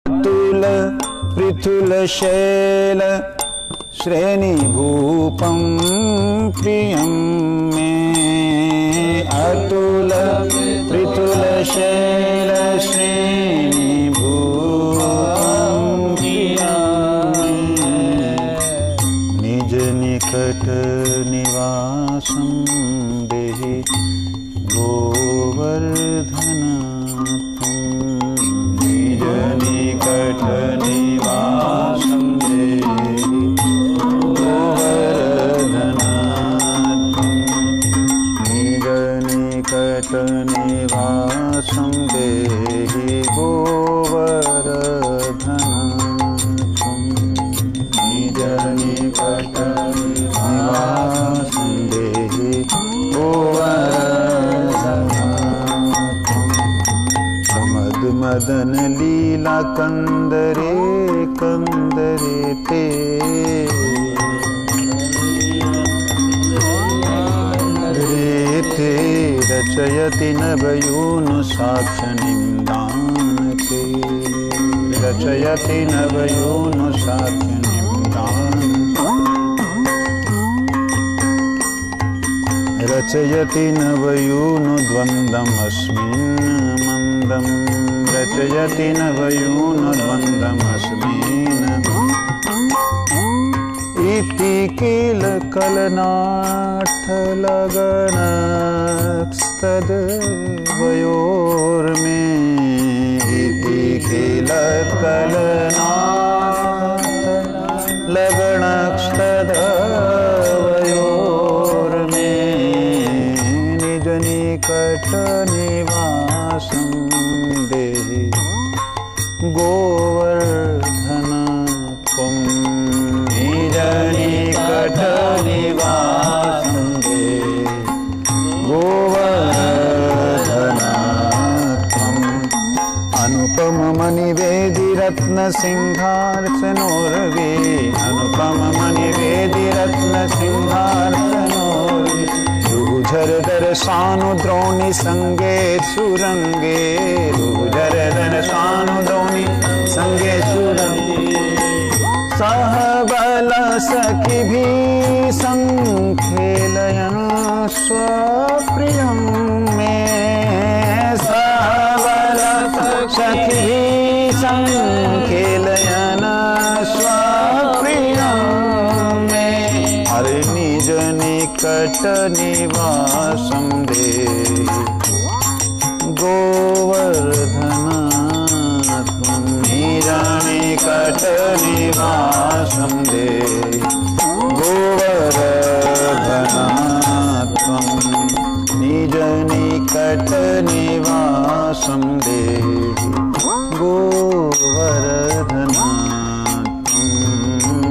अतुल पृथुल शैल श्रेणीभूपं प्रियं मे। अतुल पृथुल शैल श्रेणीभूपं प्रियं मे। निज निकट निवासं देहि गोवर्धन। निज निकट निवासं देहि गोवर्धन। निज निकट निवासं देहि गोवर्धन। निज निकट निवासं देहि गोवर्धन। मद मदन लीला कंदरे कंदरे ते। ते रचयति नवयून साक्षिणीं दानके। रचयति नवयून साक्षिणीं दान। रचयति नवयून द्वन्द्वमस्मिन् मन्दम्। रचयति नवयून द्वन्द्वमस्मिन् इति किल कलनार्थलगनस्तद्वयोर्मे। इति किल कलनार्थलगनस्तद्वयोर्मे। निज निकट निवासं देहि गोवर्धन त्वं। निज निकट निवासं देहि गोवर्धन त्वं। अनुपम मणिवेदि रत्न सिंहासनोर्वे। अनुपम मणिवेदि रत्न सिंहासनोर्वे। रुझर दर्शानु द्रोणी संगे सुरंगे। रुझर दर्शानु द्रोणी संगे सुरंगे। सह बल सखी भी संखेलयन् स्वप्रियं मे। सह बल सखी भी संखेलयन् स्वप्रियं मे। हरि निज निकट निवासं देहि गोवर्धन त्वं। निज निकट निवासं देहि गोवर्धन त्वं। निज निकट निवासं देहि गोवर्धन त्वं।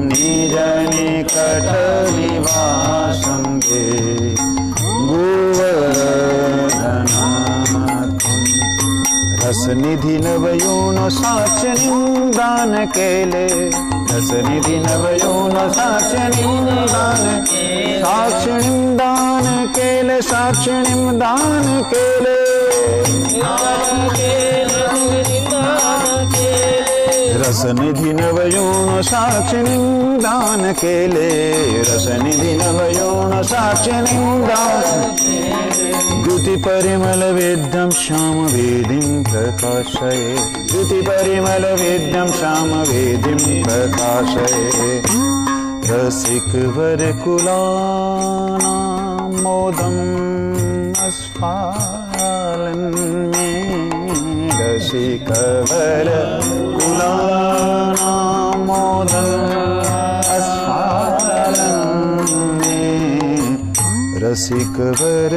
निज निकट निवासं देहि गोवर्धन त्वं। रसनिधि नवयून साक्षिणीं दान केले। रसनिधि नवयून साक्षिणीं दान। साक्षिणीं दान केले। साक्षिणीं दान केले। रसनिधि नवयून साक्षिणीं दान केले। रसनिधि नवयून साक्षिणीं दान। द्युति परिमल वेद्यं श्याम वेदिं प्रकाशये। द्युति परिमल वेद्यं श्याम वेदिं प्रकाशये। रसिक वर कुलानां मोदम् अस्फालन् मे। रसिक वर कुलानां मोदम् अस्फालन् मे। रसिक वर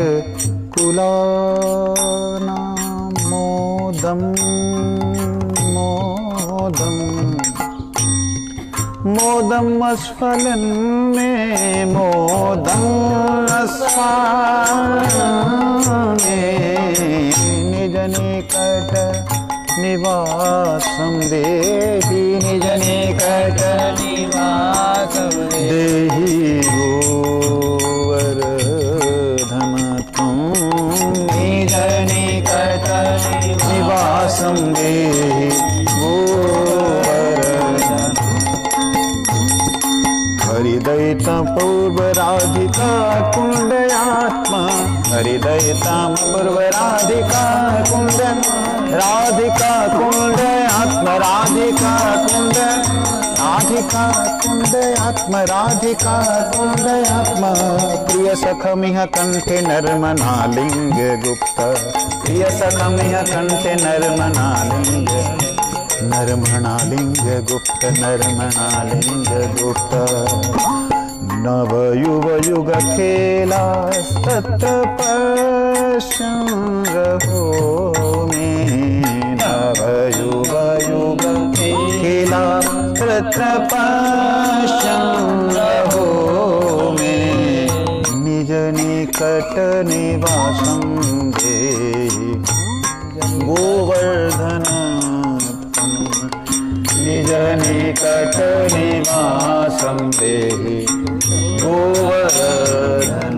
कुलानां मोदम् मोदम् मोदम् अस्फालन् मे। मोदम् अस्फालन् मे। निज निकट निवासं देहि। निज निकट निवासं देहि गोवर्धन त्वं। निज निकट निवासं देहि गोवर्धन राधिका कुंड, राधिका कुंड आत्मा, राधिका कुंड आत्मा। प्रिय सखमिह कंठे नर्मनालिंग गुप्त, प्रिय सखमिह कंठे नर्मनालिंग, नर्मनालिंग गुप्त, नर्मनालिंग गुप्त। नव युव युग खेला तत्र पश्यन् रहो में, नव युग युग खेला तत्र पश्यन् रहो में। निज निकट निवासं देहि गोवर्धन, निज निकट निवासं देहि गोवर्धन।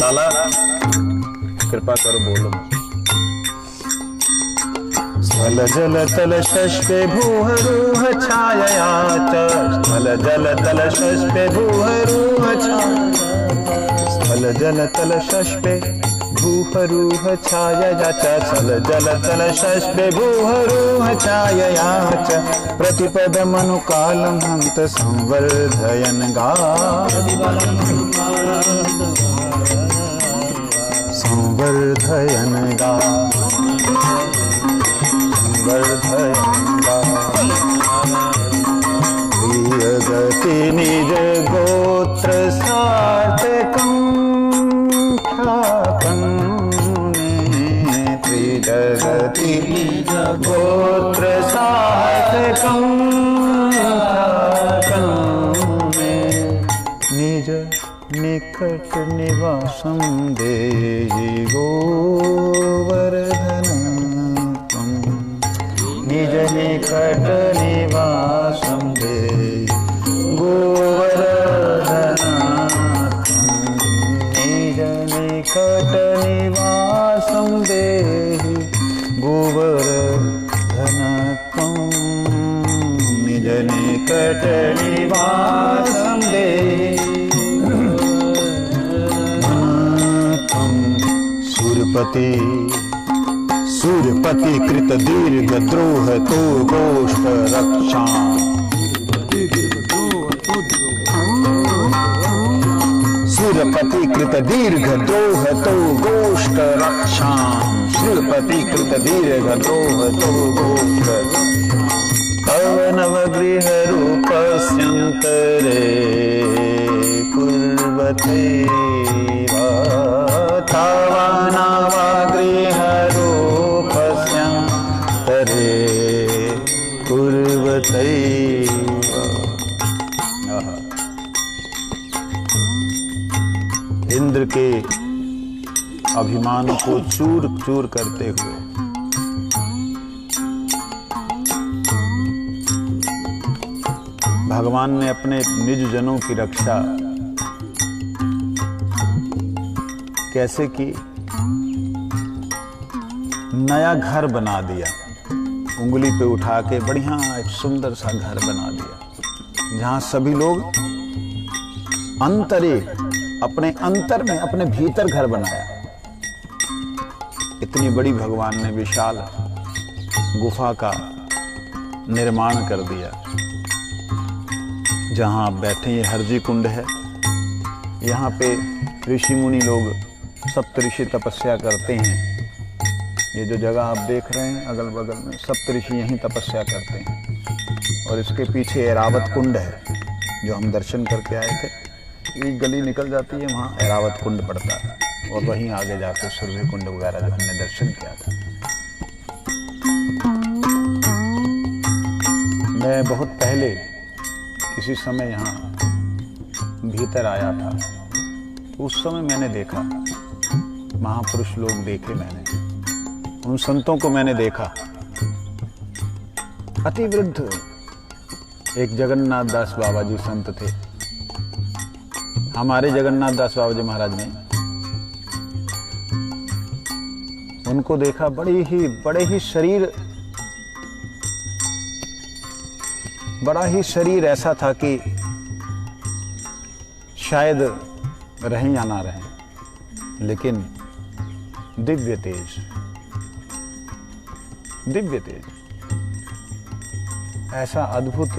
लाला कृपा करो बोलो। स्थल जल तल शस्पे भूहरुह छायया च, स्थल जल तल शस्पे भूहरुह छायया, स्थल जल तल शस्पे भूहरुह छायया च, स्थल जल तल शस्पे भूहरुह छायया च। प्रतिपदमनुकालं हन्त संवर्धयन् गा, संवर्धयन् गा, संवर्धयन् गा। प्रिय गति निज गोत्र सार्थकं ख्यातं मे, त्रिजगति निज गोत्र सार्थकं ख्यातं मे। निज निकट निवासं देहि गोवर्धन, निज निकट निवासं देहि गोवर्धन, निज निकट निवासं देहि गोवर्धन, निज निकट निवासं देहि। सुरपति सुरपति कृत दीर्घ द्रोह तो गोष्ठ रक्षा, सुरपति कृत दीर्घ द्रोह तो गोष्ठ रक्षा, सुरपति कृत दीर्घ द्रोह तो गोष्ठ। तव नवगृह रूपस्यन्तरे कुर्वते तव नवगृह रूपस्यन्तरे कुर्वते। इंद्र के अभिमान को चूर चूर करते हुए भगवान ने अपने निज जनों की रक्षा कैसे की? नया घर बना दिया, उंगली पे उठा के बढ़िया एक सुंदर सा घर बना दिया, जहां सभी लोग अंतरे अपने अंतर में अपने भीतर घर बनाया। इतनी बड़ी भगवान ने विशाल गुफा का निर्माण कर दिया। जहां आप बैठे ये हरजी कुंड है, यहाँ पे ऋषि मुनि लोग सप्तऋषि तपस्या करते हैं। ये जो जगह आप देख रहे हैं अगल बगल में सप्तऋषि यहीं तपस्या करते हैं। और इसके पीछे ऐरावत कुंड है जो हम दर्शन करके आए थे। एक गली निकल जाती है, वहाँ ऐरावत कुंड पड़ता है और वहीं आगे जाकर सुरभि कुंड वगैरह जो हमने दर्शन किया था। मैं बहुत पहले किसी समय यहाँ भीतर आया था, उस समय मैंने देखा, महापुरुष लोग देखे मैंने, उन संतों को मैंने देखा। अति वृद्ध एक जगन्नाथ दास बाबा जी संत थे। हमारे जगन्नाथ दास बाबा जी महाराज ने उनको देखा, बड़े ही शरीर ऐसा था कि शायद रहें या ना रहें, लेकिन दिव्य तेज। ऐसा अद्भुत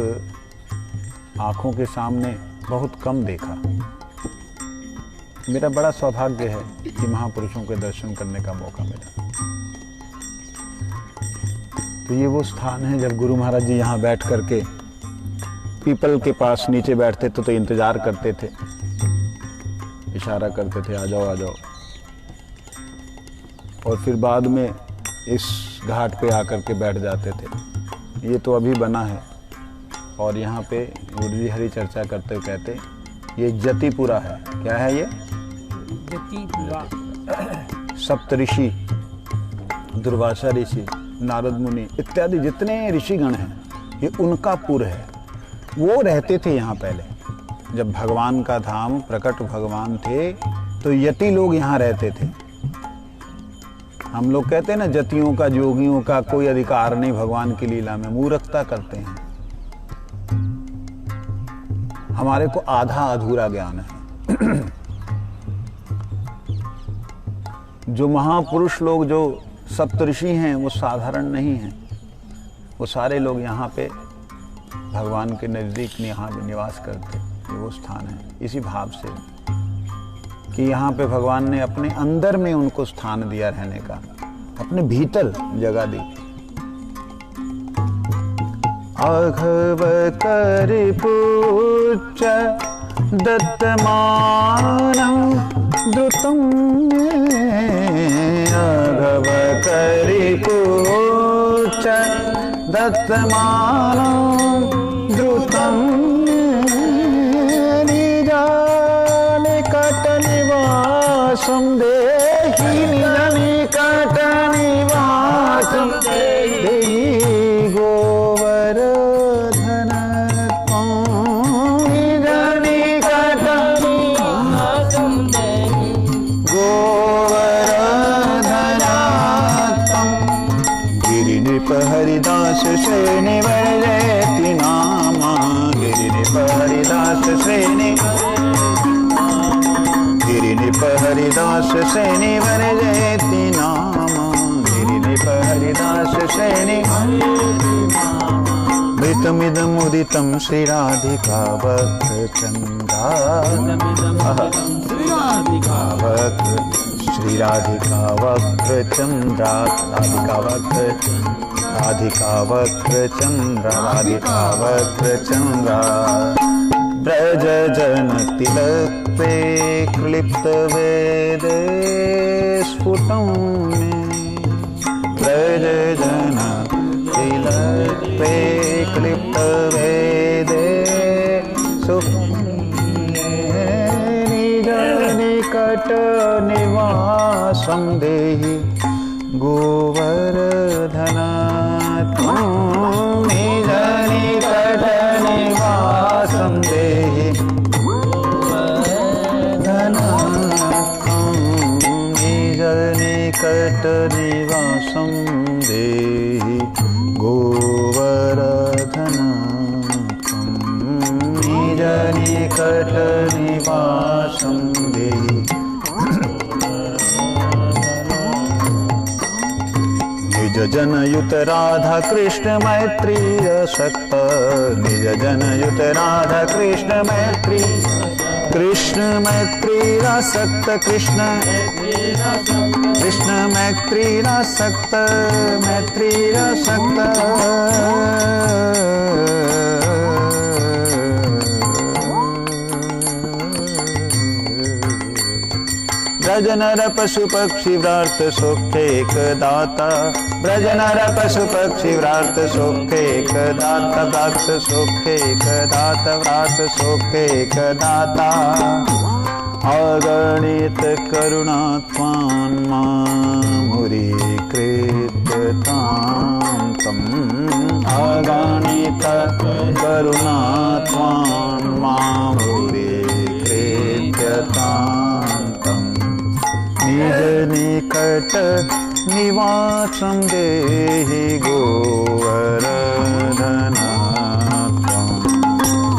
आँखों के सामने बहुत कम देखा। मेरा बड़ा सौभाग्य है कि महापुरुषों के दर्शन करने का मौका मिला। तो ये वो स्थान है जब गुरु महाराज जी यहाँ बैठ करके पीपल के पास नीचे बैठते थे तो इंतजार करते थे, इशारा करते थे आ जाओ आ जाओ। और फिर बाद में इस घाट पे आकर के बैठ जाते थे। ये तो अभी बना है। और यहाँ पे गुरु जी हरी चर्चा करते हुए कहते ये जतिपुरा है। क्या है ये? जतिपुरा। सप्त ऋषि, दुर्वासा ऋषि, नारद मुनि इत्यादि जितने ऋषिगण हैं ये उनका पुर है। वो रहते थे यहाँ पहले। जब भगवान का धाम प्रकट भगवान थे तो यति लोग यहाँ रहते थे। हम लोग कहते हैं ना जतियों का जोगियों का कोई अधिकार नहीं भगवान की लीला में, मूर्खता करते हैं। हमारे को आधा अधूरा ज्ञान है। जो महापुरुष लोग जो सप्तऋषि हैं वो साधारण नहीं हैं। वो सारे लोग यहाँ पे भगवान के नज़दीक यहाँ पे निवास करते। ये वो स्थान है इसी भाव से कि यहाँ पे भगवान ने अपने अंदर में उनको स्थान दिया रहने का, अपने भीतर जगह दी। आघव कर पूज दत्तमानं द्रुतं आघव कर पूज दत्तमानं द्रुतं निकटनिवासं देहि निकटनिवासं देहि गोवर्धन हरिदास श्रेणी वर्जयति नामा गिरिनिप हरिदास श्रेणी गिरिनिप हरिदास श्रेणी वर्जयति नामा गिरिनिप हरिदास श्रेणी मृतमिदमुदितं श्रीराधिका वक्त्रचन्द्रा श्रीराधिका वक्त्रचन्द्रा राधिका वक्त्रचन्द्रा ब्रज जन तिलक पे क्लिप्त वेदे स्फुटं में ब्रज जन तिलक पे क्लिप्त वेदे निकट निवासं देहि गोवर्धन निज निकट निवासं देहि गोवर्धन निज निकट निवासं देहि गोवर्धन निज निकट निवासं देहि निज जनयुत राधा कृष्ण मैत्री रसक्त निज जनयुत राधा कृष्ण मैत्री रसक्त कृष्ण मैत्री रसक्त ब्रज नर पशु पक्षी व्रात सोखेक दाता ब्रज नर पशु पक्षी व्रात सोखेक दाता व्रात सोखेक दाता व्रात सोखेक दाता अगणित करुणा त्वां मामुरी कृत्यतां तम् अगणित करुणा त्वां मामुरी कृत्यतां तम् निज निकट निवासं देहि गोवर्धन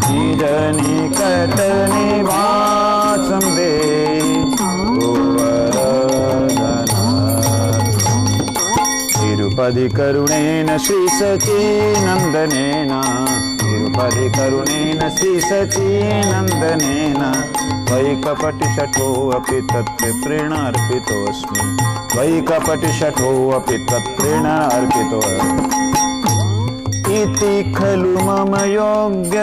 निज निकट निवासं देहि गोवर्धन तिरुपति करुणेन श्रीसचीनन्दनेन तिरुपति करुणेन श्रीसचीनन्दनेन वैकपटिषठोऽपि तत्प्रेरणार्पितोऽस्मि वैकपटिषठोऽपि तत्प्रेरणार्पितोऽस्मि इति खलु मम योग्य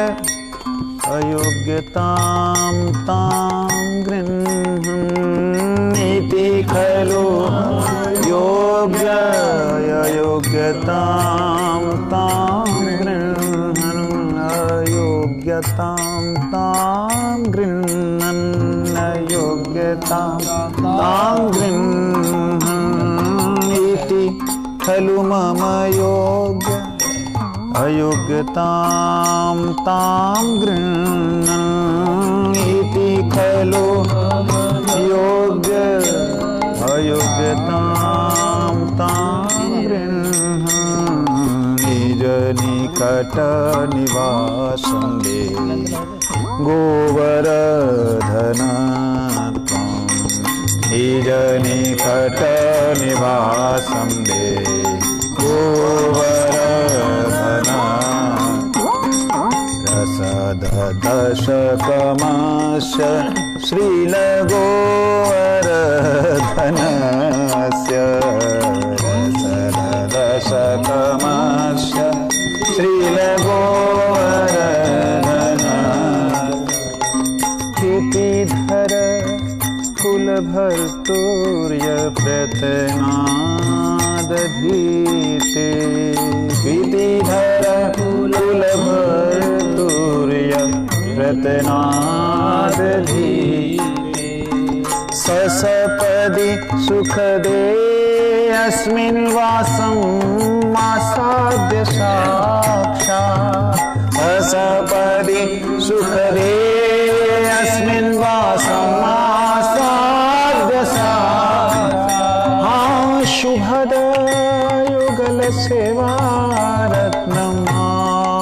अयोग्यतां तां गृह्णन्ति खलु योग्य अयोग्यतां तां गृह्णन् अयोग्यतां तां गृह्णन् अयोग्यतां तां गृह्णन् इति खलु मम योग्य अयोग्यतां तां गृह्णन् इति खलु योग्य अयोग्यतां तां गृह्णन् निज निकट निवासं देहि गोवर्धन त्वं निज निकट निवासं देहि गोवर्धन रसदशकमस्य श्रीलगोवर्धनस्य रसदशकमस्य श्रीलगोवर्धन क्षितिधर कुलभर्तूर्य प्रतनादधीते क्षितिधर कुलभर्तूर्य प्रतनादधीते ससपदि सुखदे अस्मिन् वासं आसाद्य साक्षात् ससपदि सुखदे अस्मिन् वासं आसाद्य साक्षात् शुभद युगलसेवा रत्नम्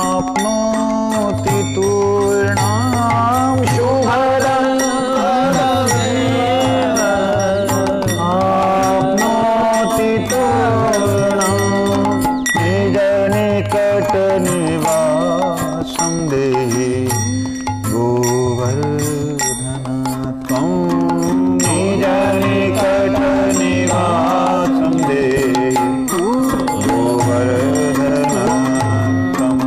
आप्नोति तूर्णां शुभद आप्नोति तूर्णां निज निकट निवासं देहि गोवर्धन त्वं निज निकट निवासं देहि गोवर्धन त्वं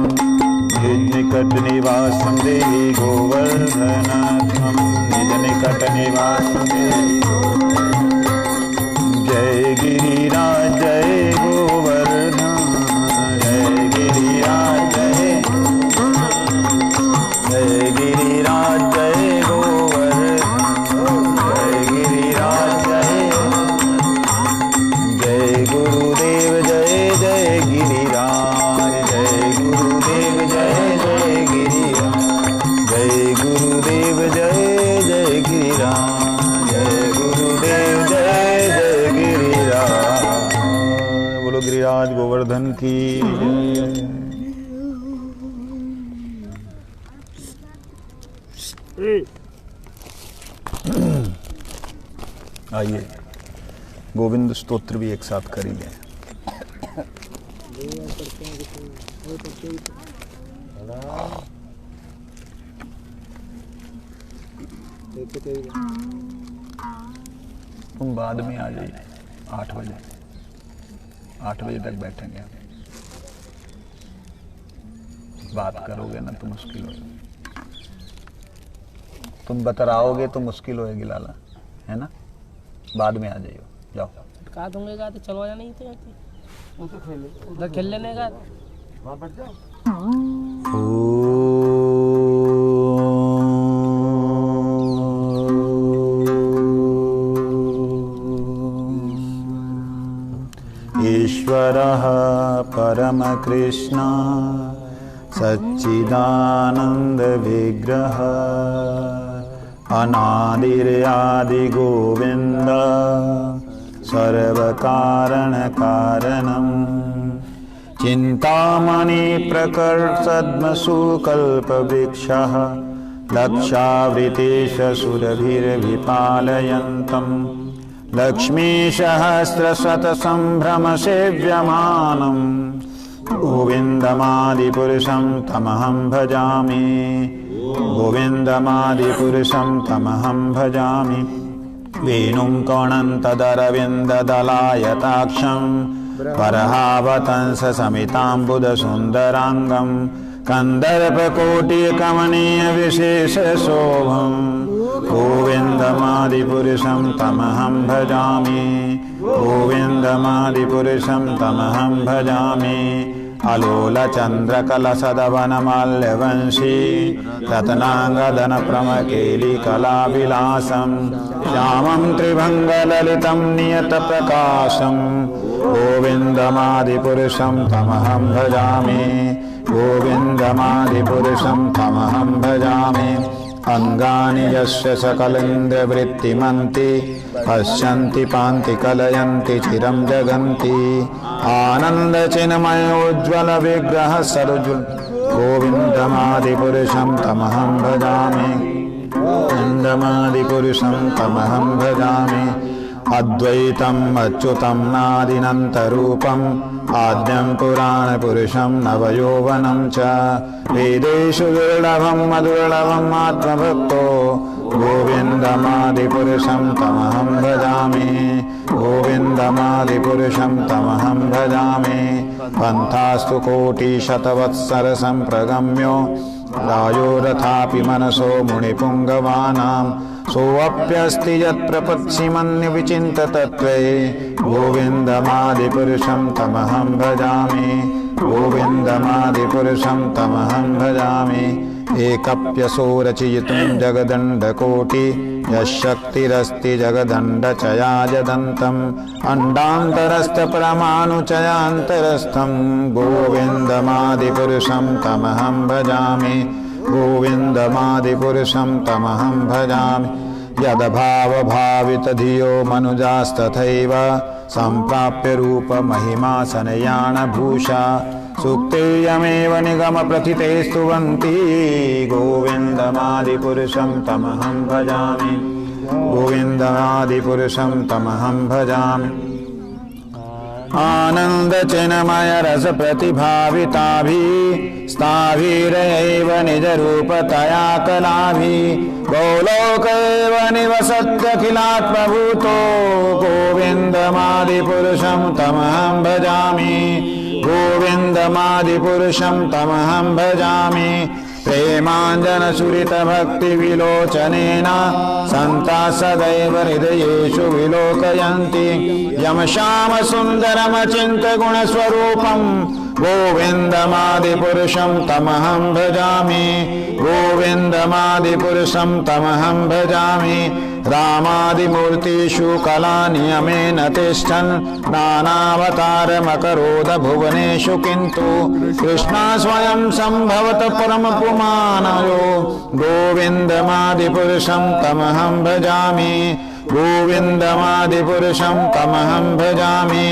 निज निकट निवासं देहि गोवर्धन त्वं निज निकट निवासं देहि जय गिरिराज जय गोवर्धन जय गिरिराज जय गिरिराज जय गोवर्धन जय गिरिराज जय गुरुदेव जय जय गिरिराज जय गुरुदेव जय जय गिरिराज जय गुरुदेव जय जय गिरिराज जय गुरुदेव जय जय गिरिराज। बोलो गिरिराज गोवर्धन की जय। आइए गोविंद स्तोत्र भी एक साथ करेंगे। तुम बाद में आ जाइए 8 बजे 8 बजे तक बैठेंगे। बात करोगे ना तो मुश्किल होगा, तुम बतराओगे तो मुश्किल होएगी लाला, है ना। बाद में आ जाइयो, जाओ। कहा दूंगे तो चलो या नहीं तो उधर खेल लेने का वहाँ बैठ जाओ। ईश्वरः परमकृष्ण सच्चिदानंद विग्रह अनादिर्यादि गोविंद सर्वकारण कारणम चिंतामणि प्रकर्षद्मसुकल्पवृक्षः लक्षावृतेश सुरभिर्विपालयन्तम् लक्ष्मीसहस्रशतसम्भ्रमसेव्यमानम् गोविन्दमादिपुरुषं तमहं भजामि गोविन्दमादिपुरुषं तमहं भजामि वेणुं कौणन्तदरविन्ददलायताक्षं बर्हावतंससमिताम्बुदसुन्दराङ्गं कन्दर्पकोटिकमनीयविशेषशोभं गोविन्दमादिपुरुषं तमहं भजामि गोविन्दमादिपुरुषं तमहं भजामि अलोलचन्द्रकलसदवनमाल्यवंशी रत्नाङ्गदनप्रमकेलिकलाविलासं श्यामं त्रिभङ्गललितं नियतप्रकाशं गोविन्दमादिपुरुषं तमहं भजामि गोविन्दमादिपुरुषं तमहं भजामि अंगानि यस्य सकलेन्द्रवृत्तिमन्ति पश्यन्ति पान्ति कलयन्ति चिरं जगन्ति आनन्दचिन्मयोज्ज्वल विग्रह सरुजुल गोविन्दमादिपुरुषं तमहं भजामि गोविन्दमादिपुरुषं तमहं भजामि अद्वैतम् अच्युतं नादिनन्तरूपम् आद्यं पुराणपुरुषं नवयौवनं च वेदेषु दुर्लभं मधुर्लभम् आत्मभक्तो गोविन्दमादिपुरुषं तमहं भजामि गोविन्दमादिपुरुषं तमहं भजामि पन्थास्तु कोटिशतवत्सरसम्प्रगम्यो रायो रथापि मनसो मुनिपुङ्गवानां सोऽप्यस्ति यत्प्रपत्सिमन्यविचिन्ततत्त्वे गोविन्दमादिपुरुषं तमहं भजामि गोविन्दमादिपुरुषं तमहं भजामि एकप्यसो रचयितुं जगदण्डकोटि यशक्तिरस्ति जगदण्डचयाजदन्तम् अण्डान्तरस्थपरमाणुचयान्तरस्थं गोविन्दमादिपुरुषं तमहं भजामि गोविन्दमादिपुरुषं तमहं भजामि यदभावभावितधियो मनुजास्तथैव सम्प्राप्य रूपमहिमा सनयानभूषा सुक्तियमेव निगमप्रथिते स्तुवन्ति गोविन्दमादिपुरुषं तमहं भजामि गोविन्दमादिपुरुषं तमहं भजामि आनन्दचिन्मयरसप्रतिभाविताभिः स्थाभिरैव निजरूपतया कलाभिः गोलोकैव निवसत्यखिलात्मभूतो गोविन्दमादिपुरुषं तमहं भजामि गोविन्दमादिपुरुषं तमहं भजामि प्रेमाञ्जनसुरितभक्तिविलोचनेन सन्ताः सदैव हृदयेषु विलोकयन्ति यमश्यामसुन्दरमचिन्त्यगुणस्वरूपं गोविन्दमादिपुरुषं तमहं भजामि गोविन्दमादिपुरुषं तमहं भजामि रामादिमूर्तिषु कलानियमेन तिष्ठन् नानावतारमकरोद भुवनेषु किन्तु कृष्णा स्वयं सम्भवत परमपुमानयो गोविन्दमादिपुरुषं तमहं भजामि गोविन्दमादिपुरुषं तमहं भजामि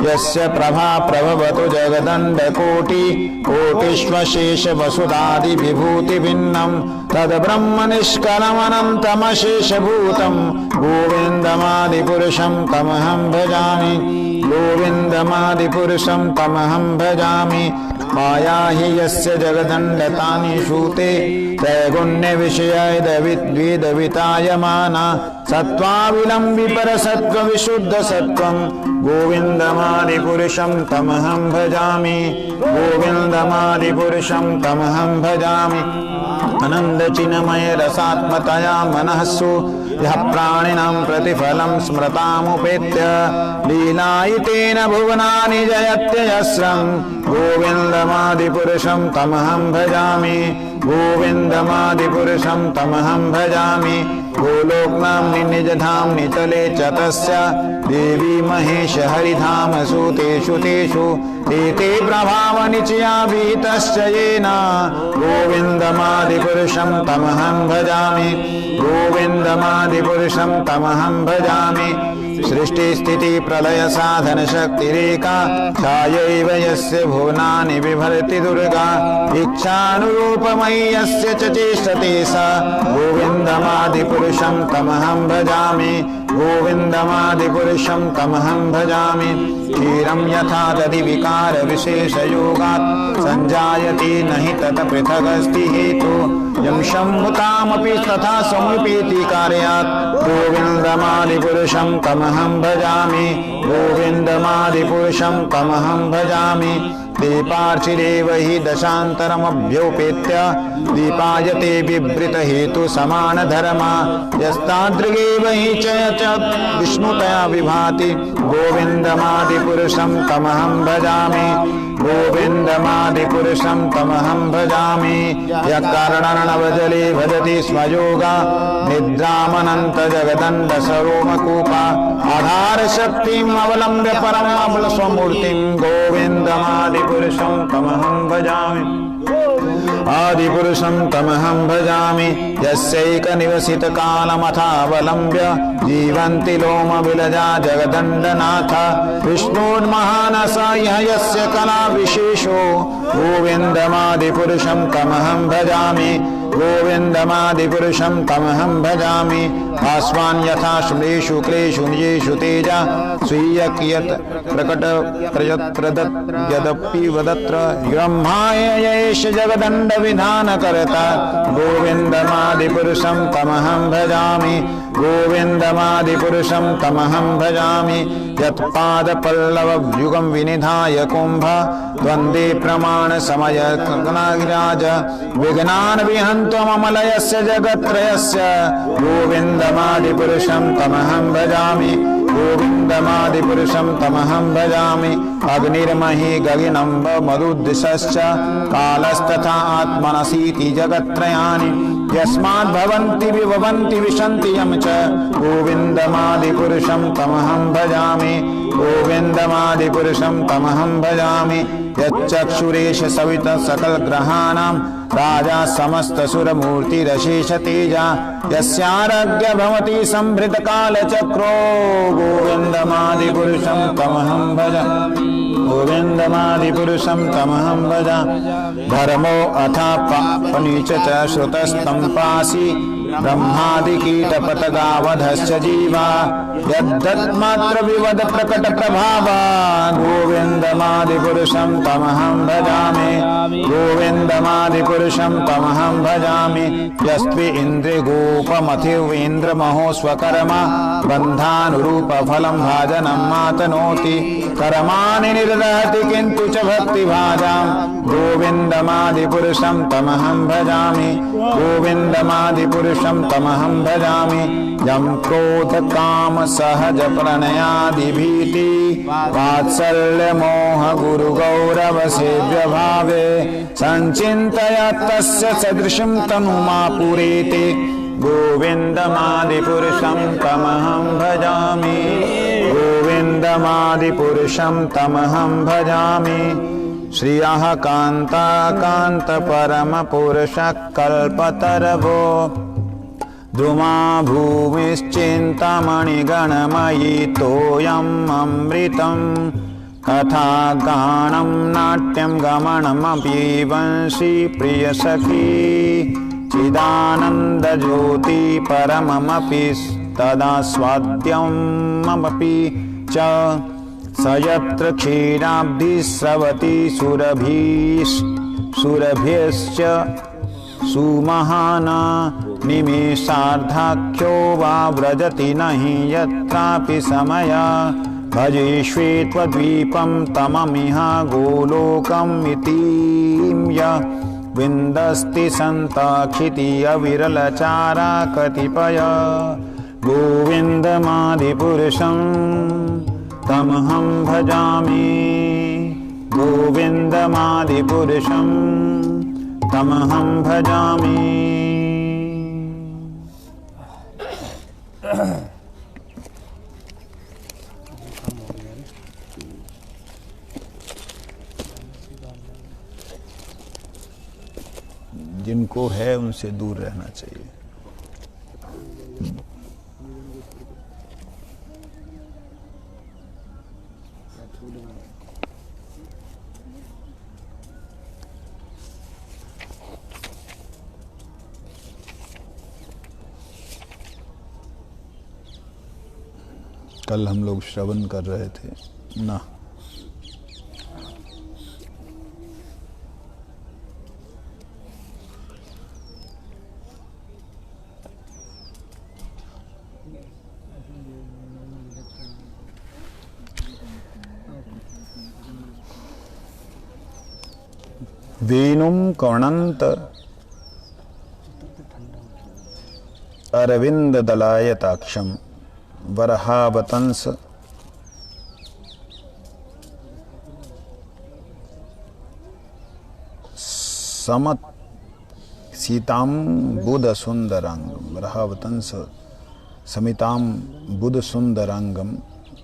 यस्य प्रभा प्रभवतु जगदण्डकोटि कोटिष्वशेष वसुधादिविभूतिभिन्नं तद्ब्रह्म निष्कलमनन्तमशेषभूतं गोविन्दमादिपुरुषं तमहं भजामि गोविन्दमादिपुरुषं तमहं भजामि माया हि यस्य जगदण्डतानि सूते त्रैगुण्यविषयैर्द्विदवितायमाना सत्त्वाविलम्बिपरसत्त्वविशुद्धसत्त्वं गोविन्दमादिपुरुषं तमहं भजामि गोविन्दमादिपुरुषं तमहं भजामि आनन्दचिन्मयरसात्मतया मनःसु यः प्राणिनां प्रतिफलं स्मृतामुपेत्य लीलायितेन भुवनानि जयत्ययस्रं गोविन्दमादिपुरुषं तमहं भजामि गोविन्दमादिपुरुषं तमहं भजामि गोलोकनाम्नि निजधाम्नि तले च तस्य देवी महेश हरिधाम सूतेषु तेषु ते प्रभावनिचया भीतश्च येन गोविन्दमादिपुरुषं तमहं भजामि गोविन्दमादिपुरुषं तमहं भजामि सृष्टिस्थिति प्रलय साधन शक्तिरेका छायैव यस्य भुवनानि बिभर्ति दुर्गा इच्छानुरूपमयि यस्य च चेष्टते सा गोविन्दमादिपुरुषं तमहं भजामि गोविन्दमादिपुरुषं तमहं भजामि क्षीरं यथा दधि विकार विशेषयोगात् संजायते नहि तत् पृथगस्ति हेतु यं शम्भुतामपि तथा समुपेति कार्यात् गोविन्दमादिपुरुषं तमहं भजामि गोविन्दमादिपुरुषं तमहं भजामि दीपार्चिदेव हि दशान्तरमभ्योपेत्य दीपायते बिभृत हेतु समान धर्मा यस्तादृगेव हि च विष्णुतया विभाति गोविन्दमादिपुरुषं तमहं भजामि गोविन्दमादिपुरुषं तमहं भजामि यः कर्णर्णवजले भजति स्म योगा निद्रामनन्त जगदण्ड सरोमकूपा आधारशक्तिम् अवलम्ब्य परम् अबलस्वमूर्तिं गोविन्दमादिपुरुषं तमहं भजामि आदिपुरुषं तमहं भजामि यस्यैकनिवसितकालमथावलम्ब्य जीवन्ति लोमविलजा जगदण्डनाथ विष्णोर्महानस यस्य कला विशेषो गोविन्दमादिपुरुषं तमहं भजामि गोविन्दमादिपुरुषं तमहं भजामि आस्वान् यथा शुक्लेषु क्लेषु निजेषु तेजा स्वीय कियत् प्रकट यदपि वदत्र ब्रह्माय येष जगदण्ड विधानकर्ता गोविन्दमादिपुरुषं तमहं भजामि गोविन्दमादिपुरुषं तमहं भजामि यत्पादपल्लवयुगं विनिधाय कुम्भ द्वन्द्वे प्रमाण समय कनागिराज विघ्नान् विहन्त्वममलयस्य जगत्त्रयस्य गोविन्दमादिपुरुषं तमहं भजामि गोविन्दमादिपुरुषं तमहं भजामि अग्निर्महि गगिनम्ब मरुद्दिशश्च कालस्तथा आत्मनसीति जगत्त्रयानि यस्माद् भवन्ति विभवन्ति विशन्ति यं च गोविन्दमादिपुरुषं तमहं भजामि गोविन्दमादिपुरुषं तमहं भजामि यच्चक्षुरेश सविता सकल ग्रहाणां राजा समस्त सुरमूर्तिरशेष तेजा यस्यारग्य भवति संभृत कालचक्रो गोविन्दमादिपुरुषं तमहं भजामि गोविन्दमादिपुरुषं तमहं भजामि धर्मो अथा पनीच च श्रुतस्तं पासि ब्रह्मादिकीटपतगावधश्च जीवा यद्दत्मात्र विवद प्रकट प्रभावा गोविन्दमादिपुरुषं तमहं भजामि गोविन्दमादिपुरुषं तमहं भजामि यस्त्वि इन्द्रिगोपमथिर्वेन्द्रमहो स्वकर्मा बन्धानुरूपफलं भाजनं मातनोति कर्माणि निर्दहति किन्तु च भक्तिभाजां गोविन्दमादिपुरुषं तमहं भजामि गोविन्दमादिपुरुषं तमहं भजामि यं क्रोध काम सहज प्रणयादिभीति वात्सल्य मोह गुरु गौरव सेव्य भावे संचिन्तया तस्य सदृशं तनुमापुरेति गोविन्दमादिपुरुषं तमहं भजामि गोविन्दमादिपुरुषं तमहं भजामि श्रियः कान्ताकान्त परमपुरुषः कल्पतरवो द्रुमा भूमिश्चिन्तामणिगणमयी तोयम् अमृतं कथा गानं नाट्यं गमनमपि वंशी प्रियसखी चिदानन्दज्योति परममपि तदा स्वाद्यमपि च स यत्र क्षीराब्धिस्रवति सुरभिश्च सुमहान निमेषार्धाख्यो वा व्रजति नहि यत्रापि समय भजेष्वे त्वद्वीपं तममिह गोलोकमिति य विन्दस्ति सन्ताक्षिति अविरलचारा कतिपय गोविन्दमादिपुरुषं तमहं भजामि गोविन्दमादिपुरुषं तमहं भजामि। जिनको है उनसे दूर रहना चाहिए। कल हम लोग श्रवण कर रहे थे ना। वेणुं कर्णन्त अरविंद दलायताक्षम वरहावतंस समत सीताम बुध सुंदरांगम वरहावतंस समिताम बुध सुंदरांगम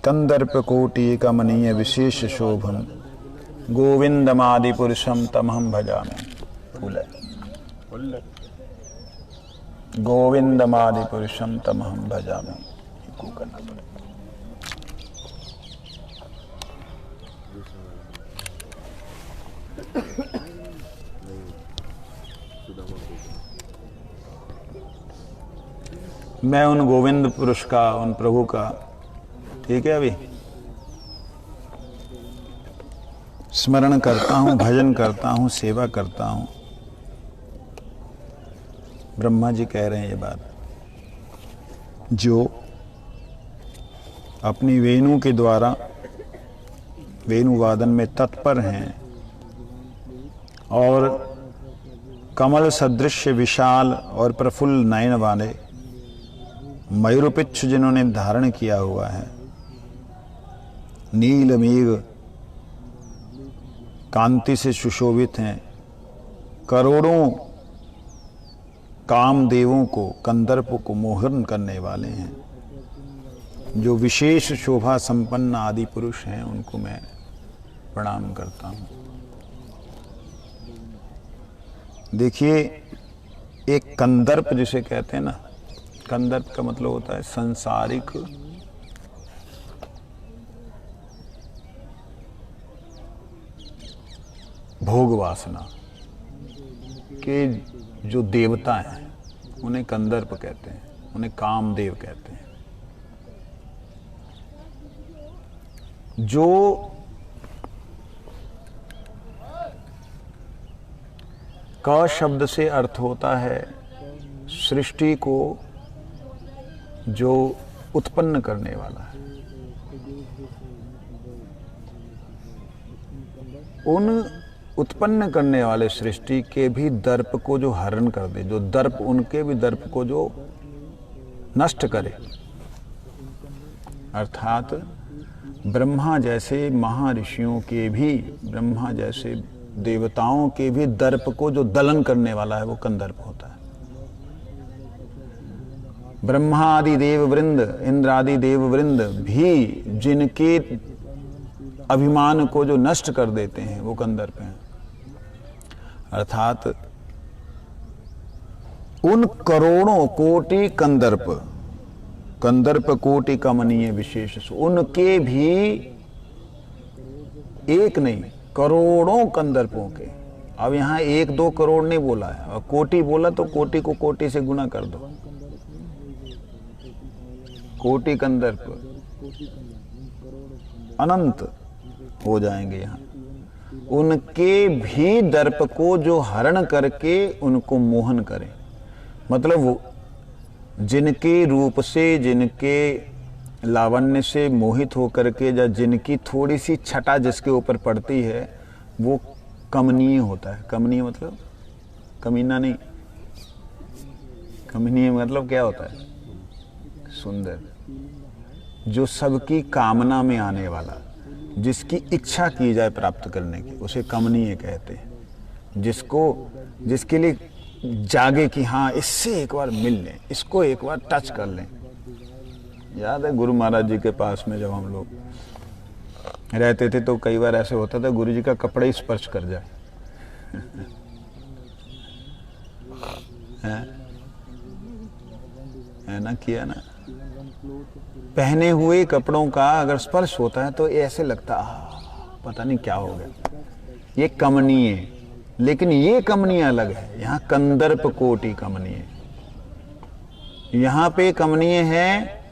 कंदर्प कोटि कमनीय विशेष शोभम गोविंदमादि पुरुषम तमहम भजामि। फूल है गोविंदमादि पुरुषम तमहम भजामि। को करना पड़ेगा। मैं उन गोविंद पुरुष का, उन प्रभु का, ठीक है, अभी स्मरण करता हूँ, भजन करता हूँ, सेवा करता हूँ। ब्रह्मा जी कह रहे हैं ये बात, जो अपनी वेणु के द्वारा वेणु वादन में तत्पर हैं और कमल सदृश विशाल और प्रफुल्ल नयन वाले मयूरपिच्छ जिन्होंने धारण किया हुआ है, नील मेघ कांति से सुशोभित हैं, करोड़ों कामदेवों को, कंदर्पों को मोहन करने वाले हैं, जो विशेष शोभा संपन्न आदि पुरुष हैं, उनको मैं प्रणाम करता हूँ। देखिए, एक कंदर्प जिसे कहते हैं ना, कंदर्प का मतलब होता है संसारिक भोग वासना के जो देवता हैं, उन्हें कंदर्प कहते हैं, उन्हें कामदेव कहते हैं। जो क शब्द से अर्थ होता है सृष्टि को जो उत्पन्न करने वाला है। उन उत्पन्न करने वाले सृष्टि के भी दर्प को जो हरण कर दे, जो दर्प, उनके भी दर्प को जो नष्ट करे, अर्थात ब्रह्मा जैसे महर्षियों के भी, ब्रह्मा जैसे देवताओं के भी दर्प को जो दलन करने वाला है, वो कंदर्प होता है। ब्रह्मा आदि देव वृंद, इंद्र आदि देव वृंद भी जिनके अभिमान को जो नष्ट कर देते हैं, वो कंदर्प हैं। अर्थात उन करोड़ों कोटि कंदर्प, कंदर्प कोटि कमनीय विशेष, उनके भी एक नहीं, करोड़ों कंदर्पों के। अब यहां 1-2 करोड़ नहीं बोला है, और कोटि बोला तो कोटि को कोटि से गुना कर दो, कोटि कंदर्प अनंत हो जाएंगे यहाँ। उनके भी दर्प को जो हरण करके उनको मोहन करें, मतलब वो जिनके रूप से, जिनके लावण्य से मोहित होकर के, या जिनकी थोड़ी सी छटा जिसके ऊपर पड़ती है, वो कमनीय होता है। कमनीय मतलब कमीना नहीं, कमनीय मतलब क्या होता है? सुंदर, जो सबकी कामना में आने वाला, जिसकी इच्छा की जाए प्राप्त करने की, उसे कमनीय कहते हैं। जिसके लिए जागे कि हाँ, इससे एक बार मिल लें, इसको एक बार टच कर लें। याद है गुरु महाराज जी के पास में जब हम लोग रहते थे, तो कई बार ऐसे होता था गुरु जी का कपड़ा ही स्पर्श कर जाए। है ना, किया ना। पहने हुए कपड़ों का अगर स्पर्श होता है तो ऐसे लगता, पता नहीं क्या हो गया। ये कमनीय है, लेकिन ये कमनीय अलग है। यहाँ कंदर्प कोटि कमनीय, यहाँ पे कमनीय है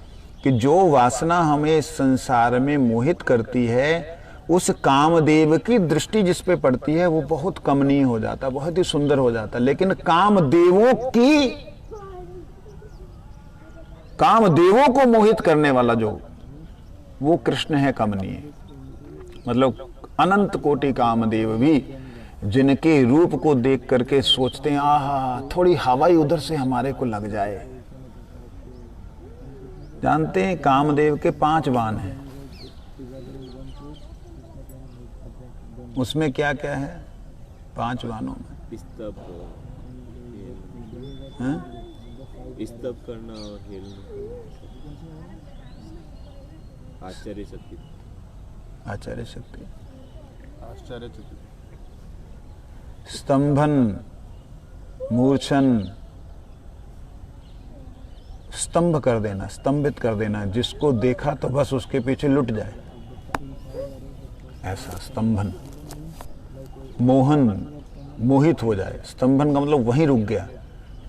कि जो वासना हमें संसार में मोहित करती है, उस कामदेव की दृष्टि जिस पे पड़ती है वो बहुत कमनीय हो जाता, बहुत ही सुंदर हो जाता। लेकिन कामदेवों को मोहित करने वाला जो वो कृष्ण है कमनीय। मतलब अनंत कोटि कामदेव भी जिनके रूप को देख करके सोचते हैं आहा थोड़ी हवा ही उधर से हमारे को लग जाए। जानते हैं कामदेव के 5 बाण हैं, उसमें क्या क्या है 5 बाणों में? स्तब करना और हिलना, आश्चर्य शक्ति, आचार्य शक्ति, आश्चर्य शक्ति, स्तंभन, मूर्छन, स्तंभ कर देना, स्तंभित कर देना, जिसको देखा तो बस उसके पीछे लुट जाए, ऐसा स्तंभन। मोहन, मोहित हो जाए। स्तंभन का मतलब वहीं रुक गया,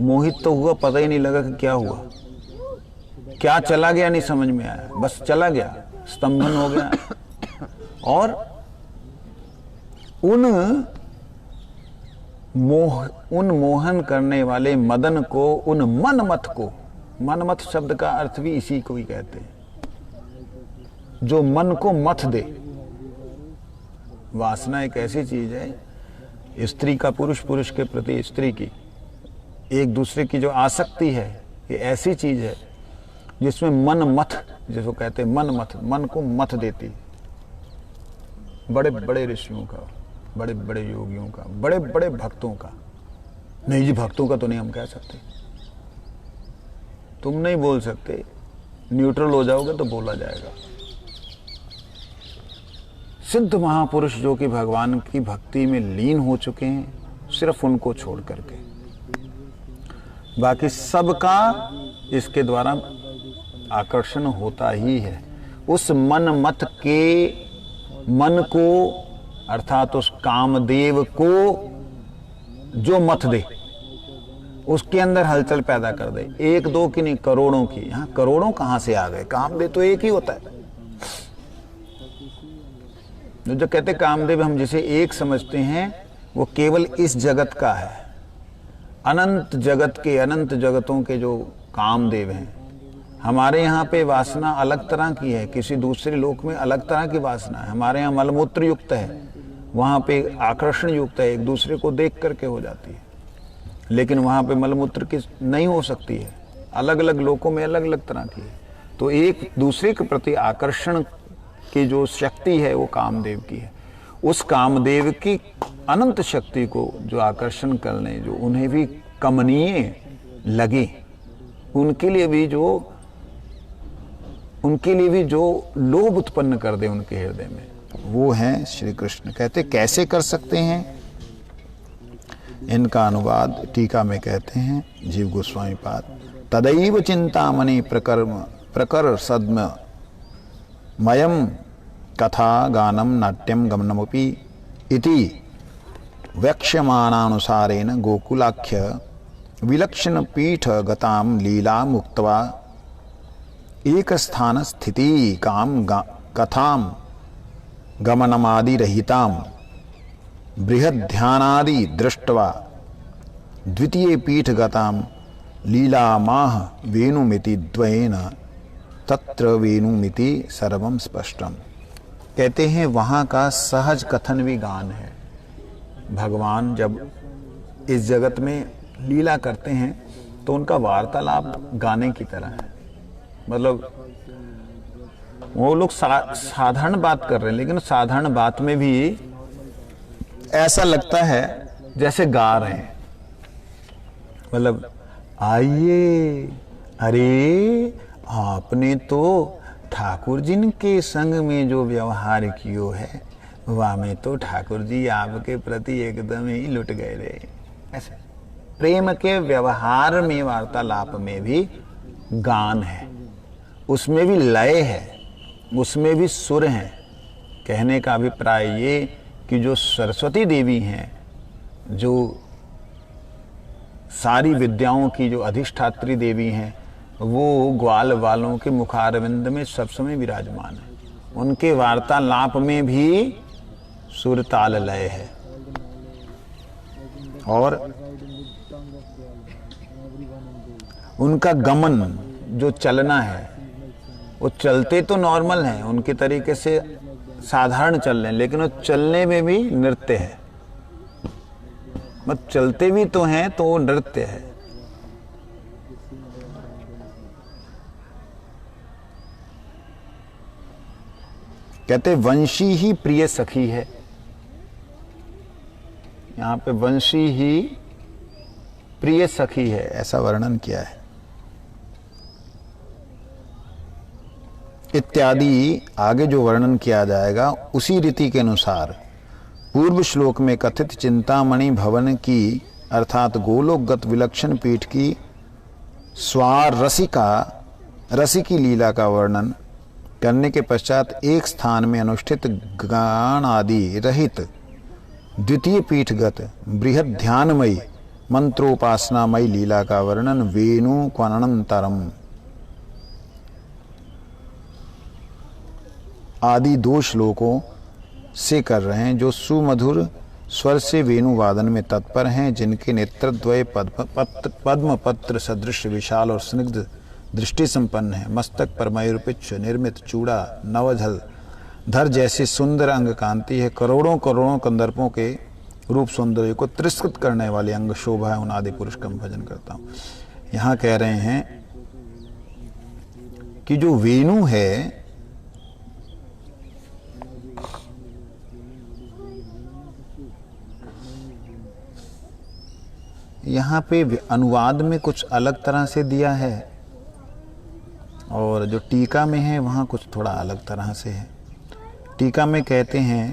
मोहित तो हुआ पता ही नहीं लगा कि क्या हुआ, क्या चला गया नहीं समझ में आया, बस चला गया, स्तंभन हो गया। और उन मोहन करने वाले मदन को, उन मनमथ को, मनमथ शब्द का अर्थ भी इसी को ही कहते हैं, जो मन को मथ दे। वासना एक ऐसी चीज है, स्त्री का पुरुष, पुरुष के प्रति स्त्री की एक दूसरे की जो आसक्ति है, ये ऐसी चीज है जिसमें मन मथ, जिसको कहते हैं मन मथ, मन को मथ देती। बड़े बड़े ऋषियों का, बड़े बड़े योगियों का, बड़े बड़े भक्तों का, नहीं जी भक्तों का तो नहीं हम कह सकते, तुम नहीं बोल सकते, न्यूट्रल हो जाओगे तो बोला जाएगा। सिद्ध महापुरुष जो कि भगवान की भक्ति में लीन हो चुके हैं, सिर्फ उनको छोड़ करके बाकी सबका इसके द्वारा आकर्षण होता ही है। उस मन मत के मन को, अर्थात उस कामदेव को जो मत दे, उसके अंदर हलचल पैदा कर दे, 1-2 की नहीं करोड़ों की। यहाँ करोड़ों कहाँ से आ गए? कामदेव तो एक ही होता है। जो कहते कामदेव हम जिसे एक समझते हैं वो केवल इस जगत का है। अनंत जगत के, अनंत जगतों के जो कामदेव हैं, हमारे यहाँ पे वासना अलग तरह की है, किसी दूसरे लोक में अलग तरह की वासना है। हमारे यहाँ मलमूत्र युक्त है, वहाँ पे आकर्षण युक्त है, एक दूसरे को देख करके हो जाती है। लेकिन वहाँ पे मलमूत्र की नहीं हो सकती है, अलग अलग लोकों में अलग अलग तरह की है। तो एक दूसरे के प्रति आकर्षण की जो शक्ति है वो कामदेव की है। उस कामदेव की अनंत शक्ति को जो आकर्षण करने, जो उन्हें भी कमनीय लगे, उनके लिए भी जो लोभ उत्पन्न कर दे उनके हृदय में, वो है श्री कृष्ण। कहते कैसे कर सकते हैं? इनका अनुवाद टीका में कहते हैं जीव गोस्वामी पाद, तदैव चिंतामणि प्रकर सद्म मयम कथा गानम नाट्यम गमनमपि इति वक्ष्यमाणानुसारेण गोकुलाख्य विलक्षण पीठ गताम लीला मुक्त्वा एक स्थान स्थिति काम कथाम गमनमादि रहिताम बृहद्ध्यानादि दृष्ट्वा द्वितीय पीठ गताम लीलामाह वेणुमिति द्वयेन तत्र वेणुमिति सर्वम स्पष्टम। कहते हैं वहाँ का सहज कथन भी गान है। भगवान जब इस जगत में लीला करते हैं तो उनका वार्तालाप गाने की तरह है। मतलब वो लोग साधारण बात कर रहे हैं, लेकिन साधारण बात में भी ऐसा लगता है जैसे गा रहे हैं। मतलब आइए, अरे आपने तो ठाकुर जी के संग में जो व्यवहार कियो है, वह में तो ठाकुर जी आपके प्रति एकदम ही लुट गए रे। ऐसे प्रेम के व्यवहार में, वार्तालाप में भी गान है, उसमें भी लय है, उसमें भी सुर है। कहने का अभिप्राय ये कि जो सरस्वती देवी हैं, जो सारी विद्याओं की जो अधिष्ठात्री देवी हैं, वो ग्वाल वालों के मुखारविंद में सब समय विराजमान है। उनके वार्तालाप में भी सुर ताल लय है। और उनका गमन जो चलना है, वो चलते तो नॉर्मल हैं, उनके तरीके से साधारण चल रहे हैं, लेकिन वो चलने में भी नृत्य है। मतलब चलते भी तो हैं तो वो नृत्य है। कहते वंशी ही प्रिय सखी है। यहां पे वंशी ही प्रिय सखी है, ऐसा वर्णन किया है। इत्यादि आगे जो वर्णन किया जाएगा उसी रीति के अनुसार पूर्व श्लोक में कथित चिंतामणि भवन की अर्थात गोलोकगत विलक्षण पीठ की स्वार रसिकी लीला का वर्णन करने के पश्चात एक स्थान में अनुष्ठित गान आदि रहित द्वितीय पीठगत बृहद ध्यानमयी मंत्रोपासनामयी लीला का वर्णन वेणु क्वनंतरम आदि 2 श्लोकों से कर रहे हैं, जो सुमधुर स्वर से वेणु वादन में तत्पर हैं, जिनके नेत्रद्वय पद्म पत्र सदृश विशाल और स्निग्ध दृष्टि संपन्न है। मस्तक पर मयूरपुच्छ निर्मित चूड़ा नवजल धर जैसी सुंदर अंग कांति है। करोड़ों करोड़ों कंदर्पों के रूप सौंदर्य को तिरस्कृत करने वाले अंग शोभा है। उन आदि पुरुष का भजन करता हूँ। यहाँ कह रहे हैं कि जो वेणु है, यहाँ पे अनुवाद में कुछ अलग तरह से दिया है और जो टीका में है वहाँ कुछ थोड़ा अलग तरह से है। टीका में कहते हैं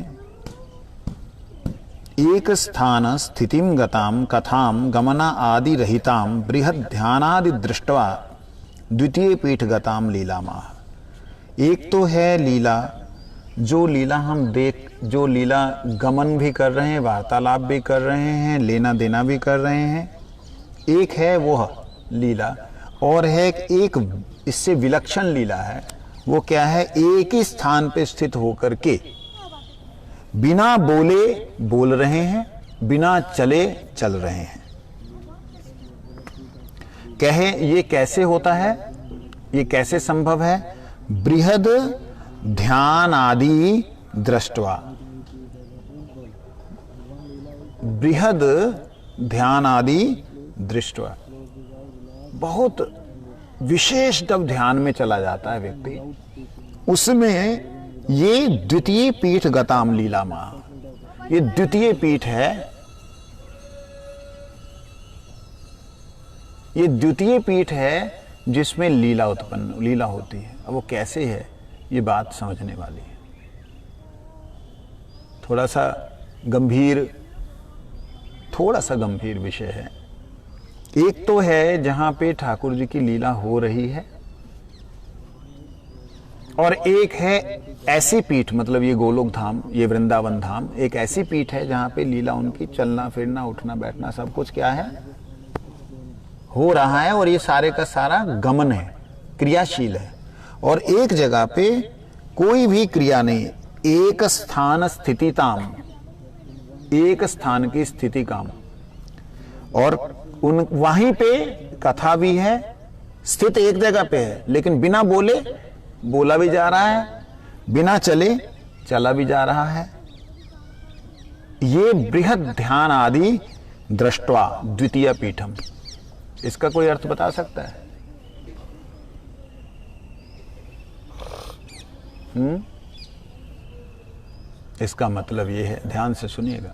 एक स्थान स्थितिम गताम कथाम गमना आदि रहिताम बृहद ध्यानादि दृष्टवा द्वितीय पीठ गताम लीलामा। एक तो है लीला, जो लीला हम जो लीला गमन भी कर रहे हैं, वार्तालाप भी कर रहे हैं, लेना देना भी कर रहे हैं, एक है वह लीला। और है एक इससे विलक्षण लीला है, वो क्या है, एक ही स्थान पे स्थित होकर के बिना बोले बोल रहे हैं, बिना चले चल रहे हैं। कहे ये कैसे होता है, ये कैसे संभव है? बृहद ध्यान आदि दृष्टवा। बृहद ध्यान आदि दृष्टवा, बहुत विशेष जब ध्यान में चला जाता है व्यक्ति, उसमें ये द्वितीय पीठ गताम लीला माह, ये द्वितीय पीठ है, ये द्वितीय पीठ है जिसमें लीला होती है। अब वो कैसे है, ये बात समझने वाली है। थोड़ा सा गंभीर विषय है। एक तो है जहां पे ठाकुर जी की लीला हो रही है, और एक है ऐसी पीठ, मतलब ये गोलोक धाम, ये वृंदावन धाम एक ऐसी पीठ है जहां पे लीला उनकी चलना फिरना उठना बैठना सब कुछ क्या है, हो रहा है। और ये सारे का सारा गमन है, क्रियाशील है। और एक जगह पे कोई भी क्रिया नहीं, एक स्थान स्थितिताम, एक स्थान की स्थिति काम। और वहीं पे कथा भी है, स्थित एक जगह पे है, लेकिन बिना बोले बोला भी जा रहा है, बिना चले चला भी जा रहा है। ये बृहद ध्यान आदि दृष्टवा द्वितीय पीठम, इसका कोई अर्थ बता सकता है? इसका मतलब ये है, ध्यान से सुनिएगा,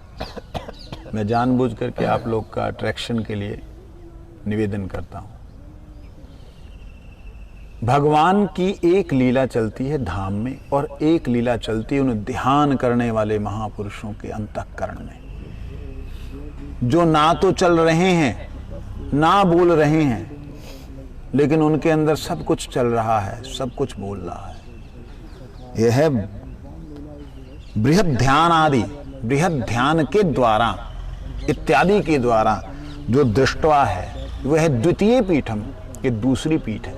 मैं जानबूझ करके आप लोग का अट्रैक्शन के लिए निवेदन करता हूं। भगवान की एक लीला चलती है धाम में, और एक लीला चलती है उन ध्यान करने वाले महापुरुषों के अंतःकरण में, जो ना तो चल रहे हैं ना बोल रहे हैं, लेकिन उनके अंदर सब कुछ चल रहा है, सब कुछ बोल रहा है। यह है बृहद ध्यान आदि, बृहद ध्यान के द्वारा इत्यादि के द्वारा जो दृष्टवा है, वह है द्वितीय पीठम, ये दूसरी पीठ है।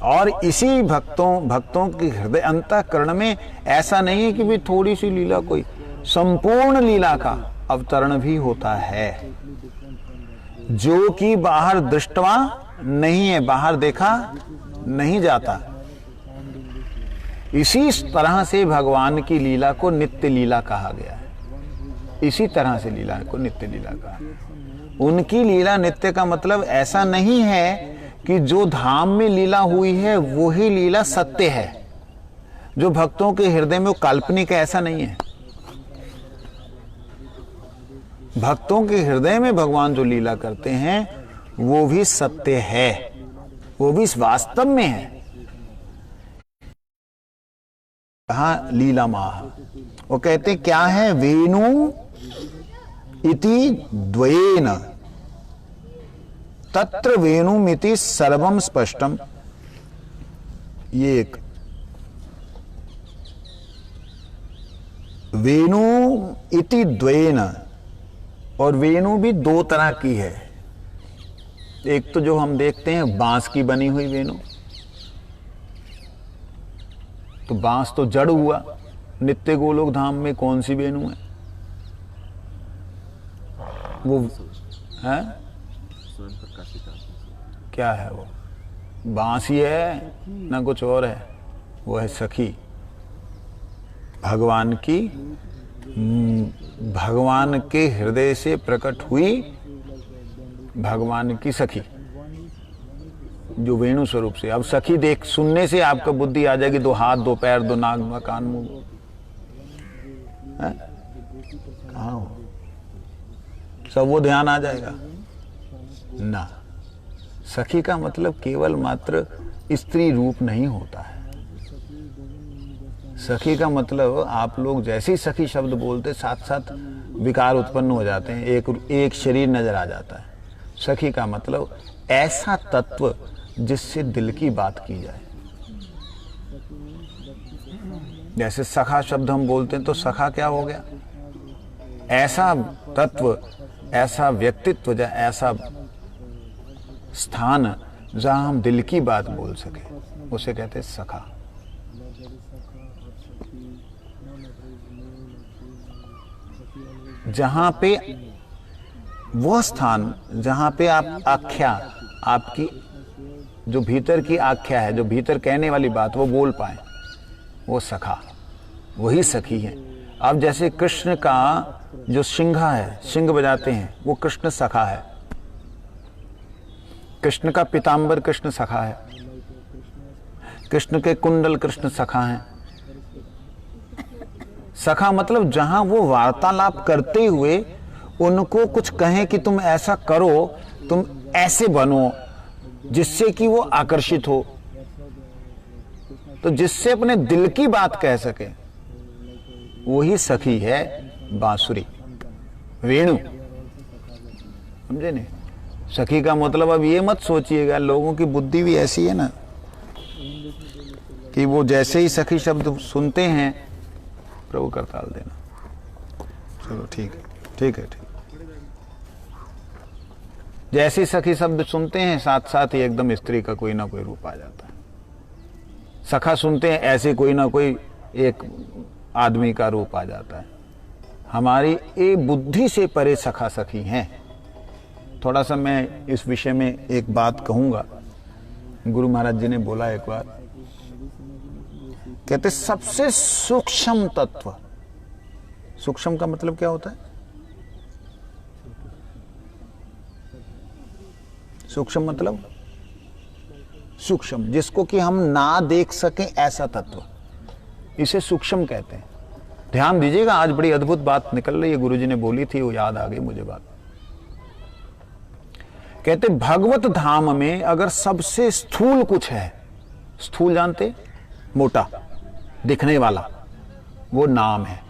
और इसी भक्तों के हृदय अंतःकरण में ऐसा नहीं है कि भी थोड़ी सी लीला, कोई संपूर्ण लीला का अवतरण भी होता है, जो कि बाहर दृष्टवा नहीं है, बाहर देखा नहीं जाता। इसी तरह से भगवान की लीला को नित्य लीला कहा गया है। इसी तरह से लीला को नित्य लीला कहा। उनकी लीला नित्य का मतलब ऐसा नहीं है कि जो धाम में लीला हुई है वही लीला सत्य है, जो भक्तों के हृदय में वो काल्पनिक है, ऐसा नहीं है। भक्तों के हृदय में भगवान जो लीला करते हैं वो भी सत्य है, वो भी वास्तव में है। कहा लीला माह, वो कहते क्या है, वेणु इति द्वयेन तत्र वेणुमिति सर्वम स्पष्टम। ये एक वेणु इति द्वयेन, और वेणु भी दो तरह की है। एक तो जो हम देखते हैं बांस की बनी हुई वेणु, तो बांस तो जड़ हुआ। नित्य गोलोक धाम में कौन सी वेणु है? वो है स्वयं प्रकाशित क्या है? वो बांस ही है ना कुछ और है? वो है सखी, भगवान की, भगवान के हृदय से प्रकट हुई भगवान की सखी, जो वेणु स्वरूप से। अब सखी देख सुनने से आपका बुद्धि आ जाएगी, दो हाथ, दो पैर, दो नाक, दो कान, मुंह, कहाँ हो? सब वो ध्यान आ जाएगा ना। सखी का मतलब केवल मात्र स्त्री रूप नहीं होता है। सखी का मतलब आप लोग जैसे ही सखी शब्द बोलते साथ साथ विकार उत्पन्न हो जाते हैं, एक शरीर नजर आ जाता है। सखी का मतलब ऐसा तत्व जिससे दिल की बात की जाए। जैसे सखा शब्द हम बोलते हैं तो सखा क्या हो गया? ऐसा तत्व, ऐसा व्यक्तित्व, ऐसा स्थान जहां हम दिल की बात बोल सके, उसे कहते हैं सखा। जहां पे वह स्थान जहां पे आप आख्या, आपकी जो भीतर की आख्या है, जो भीतर कहने वाली बात वो बोल पाए, वो सखा, वही सखी है। अब जैसे कृष्ण का जो सिंघा है, सिंह बजाते हैं, वो कृष्ण सखा है। कृष्ण का पीतांबर कृष्ण सखा है। कृष्ण के कुंडल कृष्ण सखा हैं। सखा मतलब जहां वो वार्तालाप करते हुए उनको कुछ कहें कि तुम ऐसा करो, तुम ऐसे बनो, जिससे कि वो आकर्षित हो, तो जिससे अपने दिल की बात कह सके, वही सखी है बांसुरी, वेणु। समझे नहीं? सखी का मतलब अब ये मत सोचिएगा, लोगों की बुद्धि भी ऐसी है ना कि वो जैसे ही सखी शब्द सुनते हैं प्रभु करताल देना। चलो ठीक है, ठीक है, ठीक। जैसे ही सखी शब्द सुनते हैं साथ साथ ही एकदम स्त्री का कोई ना कोई रूप आ जाता है। सखा सुनते हैं ऐसे कोई ना कोई एक आदमी का रूप आ जाता है। हमारी ये बुद्धि से परे सखा सखी हैं। थोड़ा सा मैं इस विषय में एक बात कहूंगा। गुरु महाराज जी ने बोला एक बार, कहते सबसे सूक्ष्म तत्व, सूक्ष्म का मतलब क्या होता है? सूक्ष्म मतलब सूक्ष्म, जिसको कि हम ना देख सकें ऐसा तत्व, इसे सूक्ष्म कहते हैं। ध्यान दीजिएगा, आज बड़ी अद्भुत बात निकल रही है, गुरुजी ने बोली थी, वो याद आ गई मुझे बात। कहते भगवत धाम में अगर सबसे स्थूल कुछ है, स्थूल जानते, मोटा दिखने वाला, वो नाम है।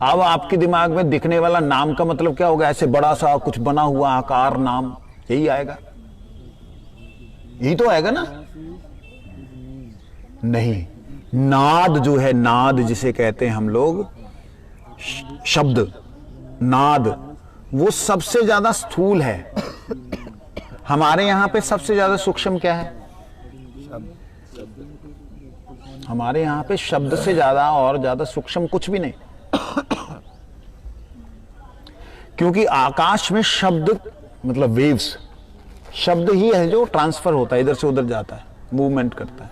अब आपके दिमाग में दिखने वाला नाम का मतलब क्या होगा? ऐसे बड़ा सा कुछ बना हुआ आकार नाम, यही आएगा? यही तो आएगा ना? नहीं, नाद जो है, नाद जिसे कहते हैं हम लोग, शब्द, नाद, वो सबसे ज्यादा स्थूल है। हमारे यहां पे सबसे ज्यादा सूक्ष्म क्या है? हमारे यहां पे शब्द से ज्यादा और ज्यादा सूक्ष्म कुछ भी नहीं, क्योंकि आकाश में शब्द मतलब वेव्स, शब्द ही है जो ट्रांसफर होता है, इधर से उधर जाता है, मूवमेंट करता है।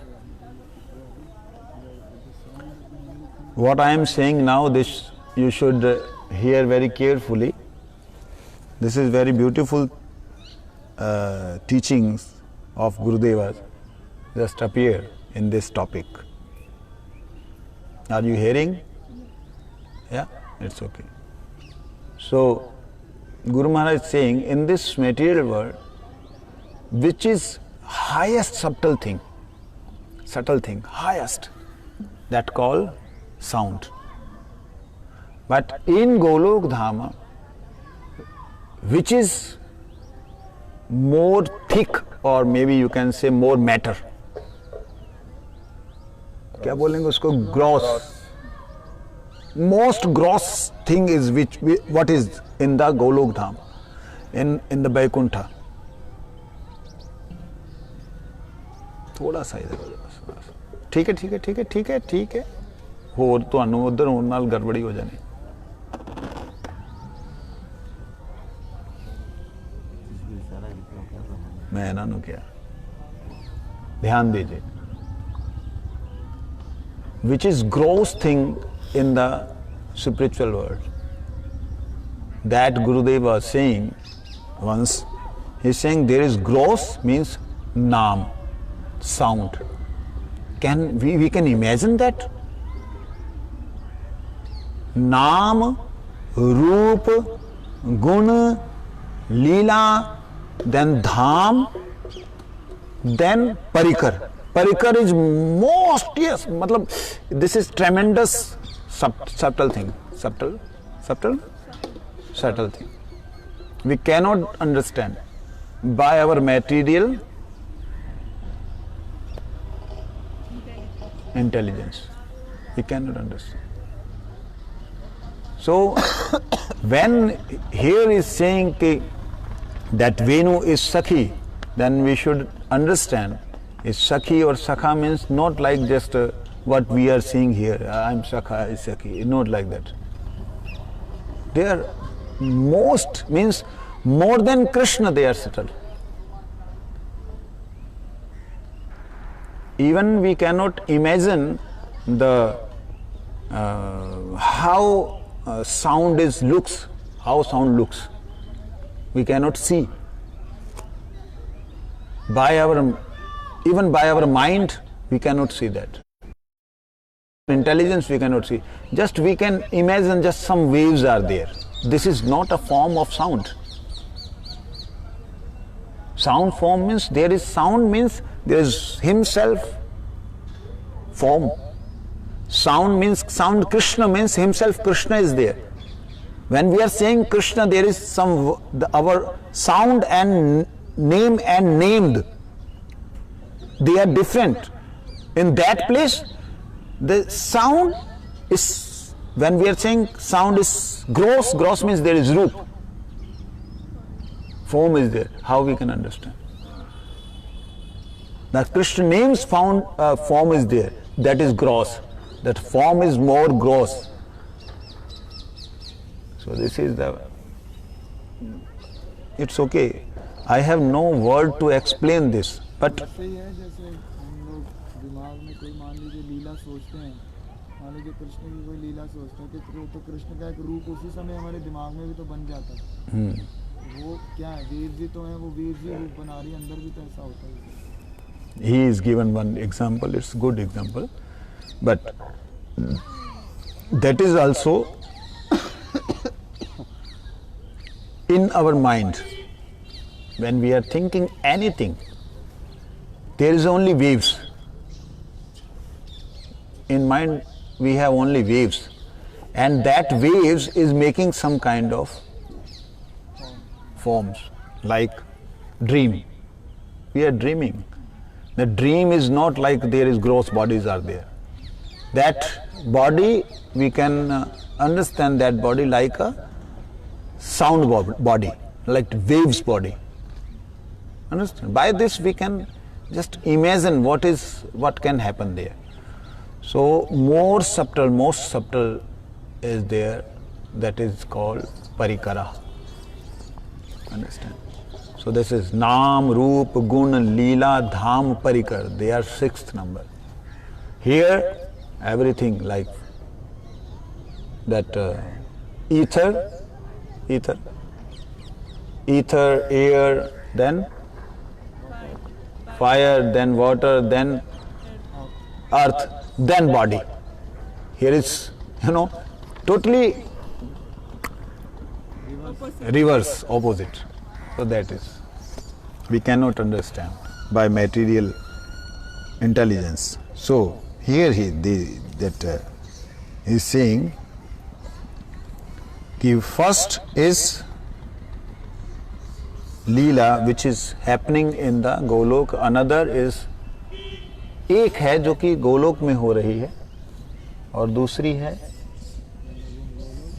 What I am saying now, this you should hear very carefully. This is very beautiful teachings of Gurudeva just appear in this topic. Are you hearing? Yeah, it's okay. So, Guru Maharaj is saying, in this material world, which is highest subtle thing, highest, that called sound. But in Golok Dhama, which is more thick, or maybe you can say more matter, क्या बोलेंगे उसको? Gross. Most gross thing is what is in the Golok Dham, in the Vaikuntha. थोड़ा सा इधर हो जाओ। ठीक है, ठीक है, ठीक है, ठीक है, ठीक है। ਹੋਰ ਤੁਹਾਨੂੰ ਉਧਰ ਹੋਣ ਨਾਲ ਗੜਬੜੀ ਹੋ ਜਾਣੀ। ਮੈਂ ਇਹਨਾਂ ਨੂੰ ਕਿਹਾ ਧਿਆਨ ਦੀजिए, which is gross thing in the spiritual world, that Gurudev was saying once. He is saying there is gross means naam, sound. We can imagine that? नाम, रूप, गुण, लीला, then Dham, then Parrikar. Parrikar is most, yes, मतलब this is tremendous subtle thing. Subtle thing. We cannot understand by our material intelligence. We cannot understand. So, when here is saying that Venu is Sakhi, then we should understand is Sakhi or Sakha means not like just what we are seeing here. I am Sakha, I am Sakhi. Not like that. They are most, means more than Krishna they are subtle. Even we cannot imagine the how sound looks, how sound looks. We cannot see. Even by our mind, we cannot see that. Intelligence we cannot see. Just we can imagine just some waves are there. This is not a form of sound. Sound form means there is sound, means there is himself form. Sound means sound. Krishna means himself. Krishna is there. When we are saying Krishna, there is our sound and name and named. They are different. In that place, the sound is, when we are saying sound is gross, gross means there is roop. Form is there. How we can understand? That Krishna name's form is there. That is gross. That form is more gross. So this is the, it's okay. I have no word to explain this, but ऐसे ही है जैसे हम लोग दिमाग में कोई मान लीजिए लीला सोचते हैं, मान लीजिए कृष्ण की कोई लीला सोचते हैं तो कृष्ण का एक रूप उसी समय हमारे दिमाग में भी तो बन जाता है। वो क्या है, वीर जी तो है, वो वीर जी रूप बना रही है, अंदर भी तो ऐसा होता है। he is given one example. It's a good example, but that is also in our mind. When we are thinking anything, there is only waves. In mind we have only waves, and that waves is making some kind of forms, like dream. We are dreaming. The dream is not like there is gross bodies are there. That body, we can understand that body like a sound body, like waves body. Understand? By this we can just imagine what can happen there. So most subtle is there, that is called parikara. Understand? So this is Naam, Roop, Gun, Leela, Dham, Parikar. They are sixth number. Here everything like that ether, air, then fire, then water, then earth, then body. Here is, totally reverse, opposite. So that is, we cannot understand by material intelligence. So here he's saying कि first is Leela which is happening in the Golok, another is एक है जो कि गोलोक में हो रही है और दूसरी है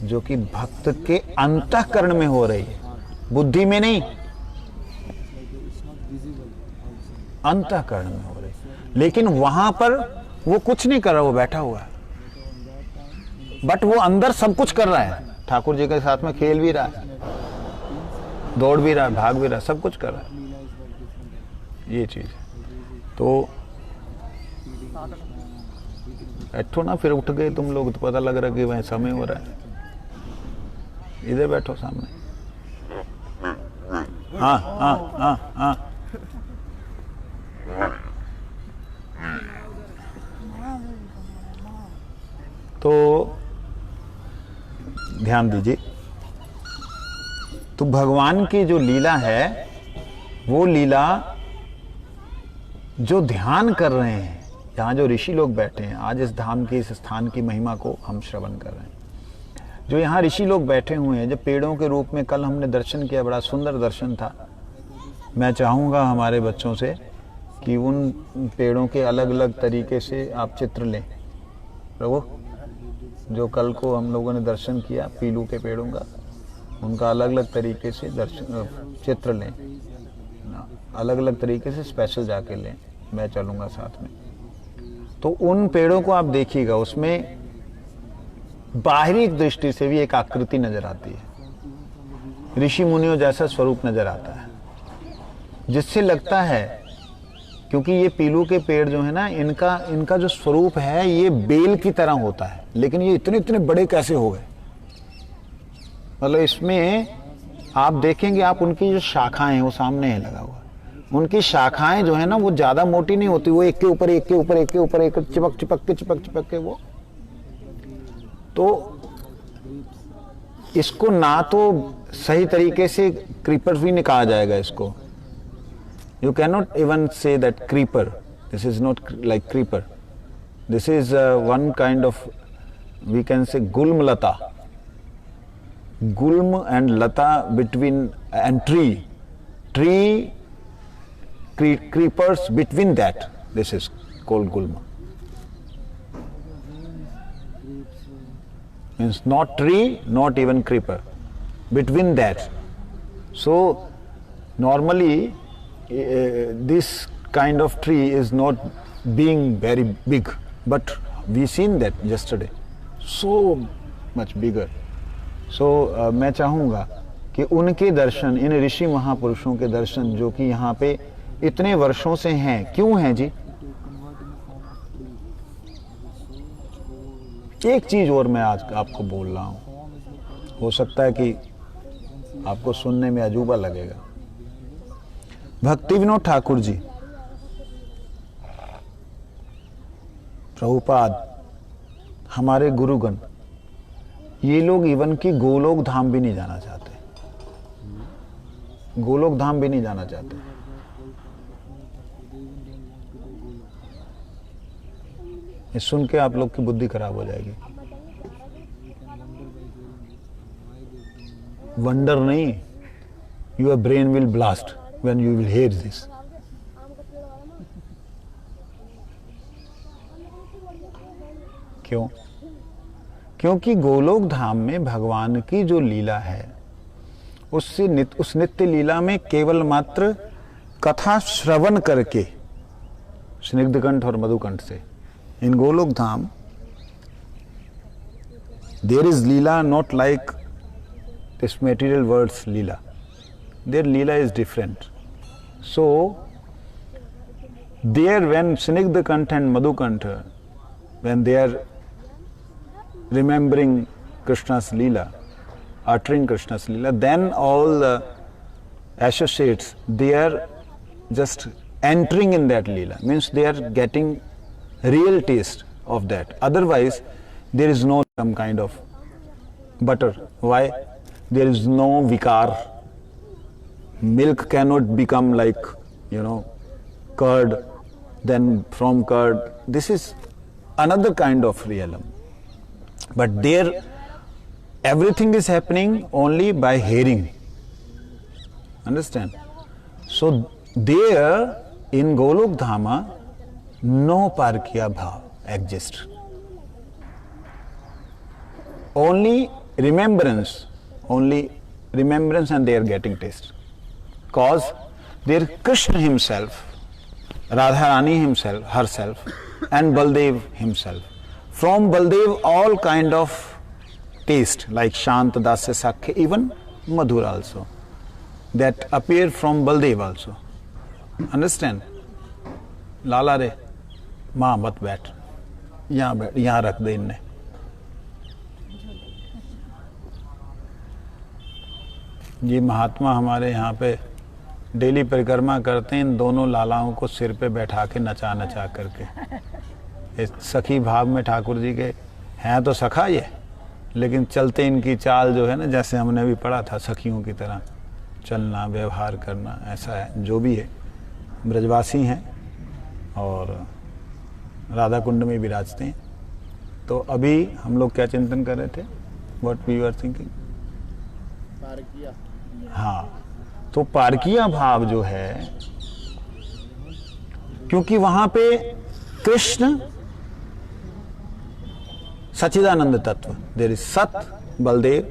जो कि भक्त के अंतःकरण में हो रही है, बुद्धि में नहीं, अंतःकरण में हो रही है। लेकिन वहां पर वो कुछ नहीं कर रहा, वो बैठा हुआ है, बट वो अंदर सब कुछ कर रहा है, ठाकुर जी के साथ में खेल भी रहा है, दौड़ भी रहा है, भाग भी रहा है, सब कुछ कर रहा है। ये चीज तो बैठो ना, फिर उठ गए तुम लोग तो पता लग रहा कि वह समय हो रहा है। इधर बैठो सामने। हाँ हाँ हाँ हाँ तो ध्यान दीजिए, तो भगवान की जो लीला है वो लीला जो ध्यान कर रहे हैं, यहाँ जो ऋषि लोग बैठे हैं, आज इस धाम की, इस स्थान की महिमा को हम श्रवण कर रहे हैं। जो यहाँ ऋषि लोग बैठे हुए हैं, जब पेड़ों के रूप में कल हमने दर्शन किया, बड़ा सुंदर दर्शन था। मैं चाहूँगा हमारे बच्चों से कि उन पेड़ों के अलग अलग तरीके से आप चित्र लें। प्रभु, जो कल को हम लोगों ने दर्शन किया पीलू के पेड़ों का, उनका अलग अलग तरीके से चित्र लें, अलग अलग तरीके से स्पेशल जाके लें। मैं चलूँगा साथ में। तो उन पेड़ों को आप देखिएगा, उसमें बाहरी दृष्टि से भी एक आकृति नजर आती है, ऋषि मुनियों जैसा स्वरूप नजर आता है, जिससे लगता है, क्योंकि ये पीलू के पेड़ जो है ना, इनका जो स्वरूप है ये बेल की तरह होता है, लेकिन ये इतने इतने बड़े कैसे हो गए। मतलब इसमें आप देखेंगे, आप उनकी जो शाखाएं हैं, वो सामने है लगा हुआ, उनकी शाखाएं जो है ना वो ज्यादा मोटी नहीं होती, वो एक के ऊपर एक के ऊपर एक के ऊपर एक चिपक के वो। तो इसको ना तो सही तरीके से क्रीपर भी नहीं कहा जाएगा इसको। You cannot even say that creeper. This is not like creeper. This is one kind of, we can say, gulm lata. Gulm and lata between, and tree. Creepers between that. This is called gulma. Means not tree, not even creeper. Between that. So normally this kind of tree is not being very big, but we seen that yesterday, so much bigger. So मैं चाहूँगा कि उनके दर्शन, इन ऋषि महापुरुषों के दर्शन जो कि यहाँ पे इतने वर्षों से हैं, क्यों हैं जी? एक चीज और मैं आज आपको बोल रहा हूँ, हो सकता है कि आपको सुनने में अजूबा लगेगा। भक्ति विनोद ठाकुर जी, प्रभुपाद, हमारे गुरुगण, ये लोग इवन की गोलोक धाम भी नहीं जाना चाहते, गोलोक धाम भी नहीं जाना चाहते। ये सुन के आप लोग की बुद्धि खराब हो जाएगी। वंडर नहीं, your brain will blast when you will hear this. क्यों? क्योंकि गोलोक धाम में भगवान की जो लीला है उस नित्य लीला में केवल मात्र कथा श्रवण करके, स्निग्धकंठ और मधुकंठ से, in Golok Dham there is leela not like this material words leela, there leela is different. So there when Snigdhakantha and Madhukantha, when they are remembering Krishna's Leela, uttering Krishna's Leela, then all the associates, they are just entering in that Leela, means they are getting real taste of that. Otherwise, there is no some kind of butter. Why? There is no vikar. Milk cannot become like, curd, then from curd. This is another kind of realm. But there, everything is happening only by hearing. Understand? So there, in Golok Dhama, no Parkiya Bhav exists. Only remembrance and they are getting taste. Cause there Krishna himself, Radharani herself, and Baldev himself. From Baldev all kind of taste like Shant, Dasya, Sakhya, even Madhur also, that appear from Baldev also. Understand? Lala re, माँ मत बैठ, यहाँ रख दे इनने. ये महात्मा हमारे यहाँ पे डेली परिक्रमा करते हैं, इन दोनों लालाओं को सिर पे बैठा के नचा करके. इस सखी भाव में ठाकुर जी के हैं तो सखा ये, लेकिन चलते इनकी चाल जो है ना, जैसे हमने भी पढ़ा था, सखियों की तरह चलना, व्यवहार करना, ऐसा है. जो भी है, ब्रजवासी हैं और राधा कुंड में विराजते हैं. तो अभी हम लोग क्या चिंतन कर रहे थे? What we are thinking? पारकिया. हाँ, तो पारकिया भाव जो है, क्योंकि वहां पे कृष्ण सच्चिदानंद तत्व, देयर इज सत बलदेव,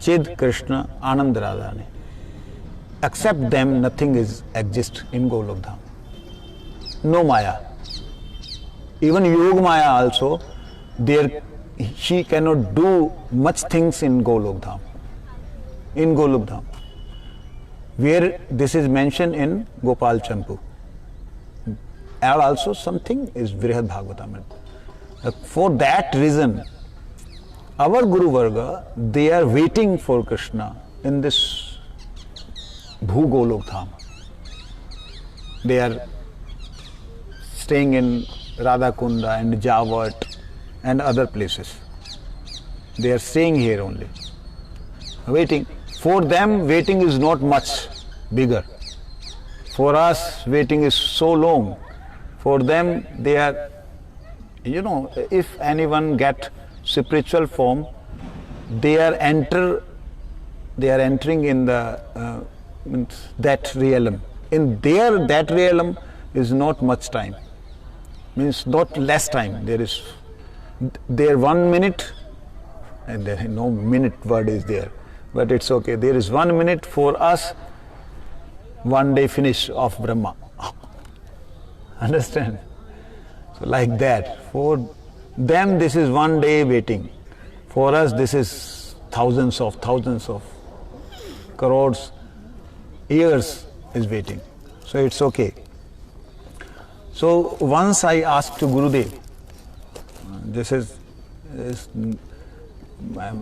चिद कृष्ण, आनंद राधा ने. Except them nothing is exist in Golok Dham. No maya. Even Yogamaya also, there she cannot do much things in Golok Dham. In Golok Dham, where this is mentioned in Gopal Champu, and also something is Vrihad Bhagavatamrita. For that reason, our Guru Varga, they are waiting for Krishna in this Bhu Golok Dham. They are staying in Radha Kunda and Javat and other places. They are staying here only, waiting. For them, waiting is not much bigger. For us, waiting is so long. For them, they are, if anyone get spiritual form, they are entering in the that realm. In that realm is not much time. Means not less time. There 1 minute, and there no minute word is there. But it's okay. There is 1 minute for us, 1 day finish of Brahma. Understand? So like that. For them this is 1 day waiting. For us this is thousands of crores years is waiting. So it's okay. So once I asked to Gurudev,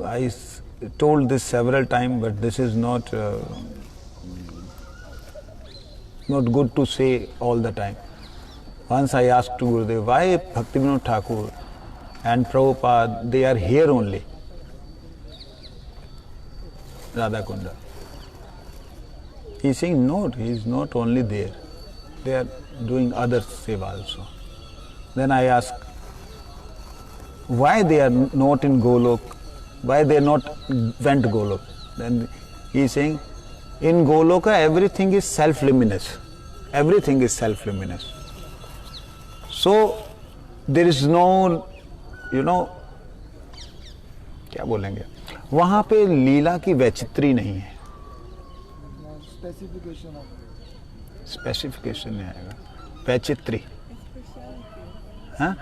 I told this several times, but this is not good to say all the time. Once I asked to Gurudev, why Bhaktivinoda Thakur and Prabhupada, they are here only, Radha Kunda. He is saying, no, he is not only there. They are doing other seva also. Then I asked, why they are not in Golok? Why they not went Golok? Then he is saying, in Goloka everything is self-luminous. Everything is self-luminous. So there is no, क्या बोलेंगे, वहाँ पे लीला की वैचित्री नहीं है. Specification of specification नहीं आएगा, वैचित्री, हाँ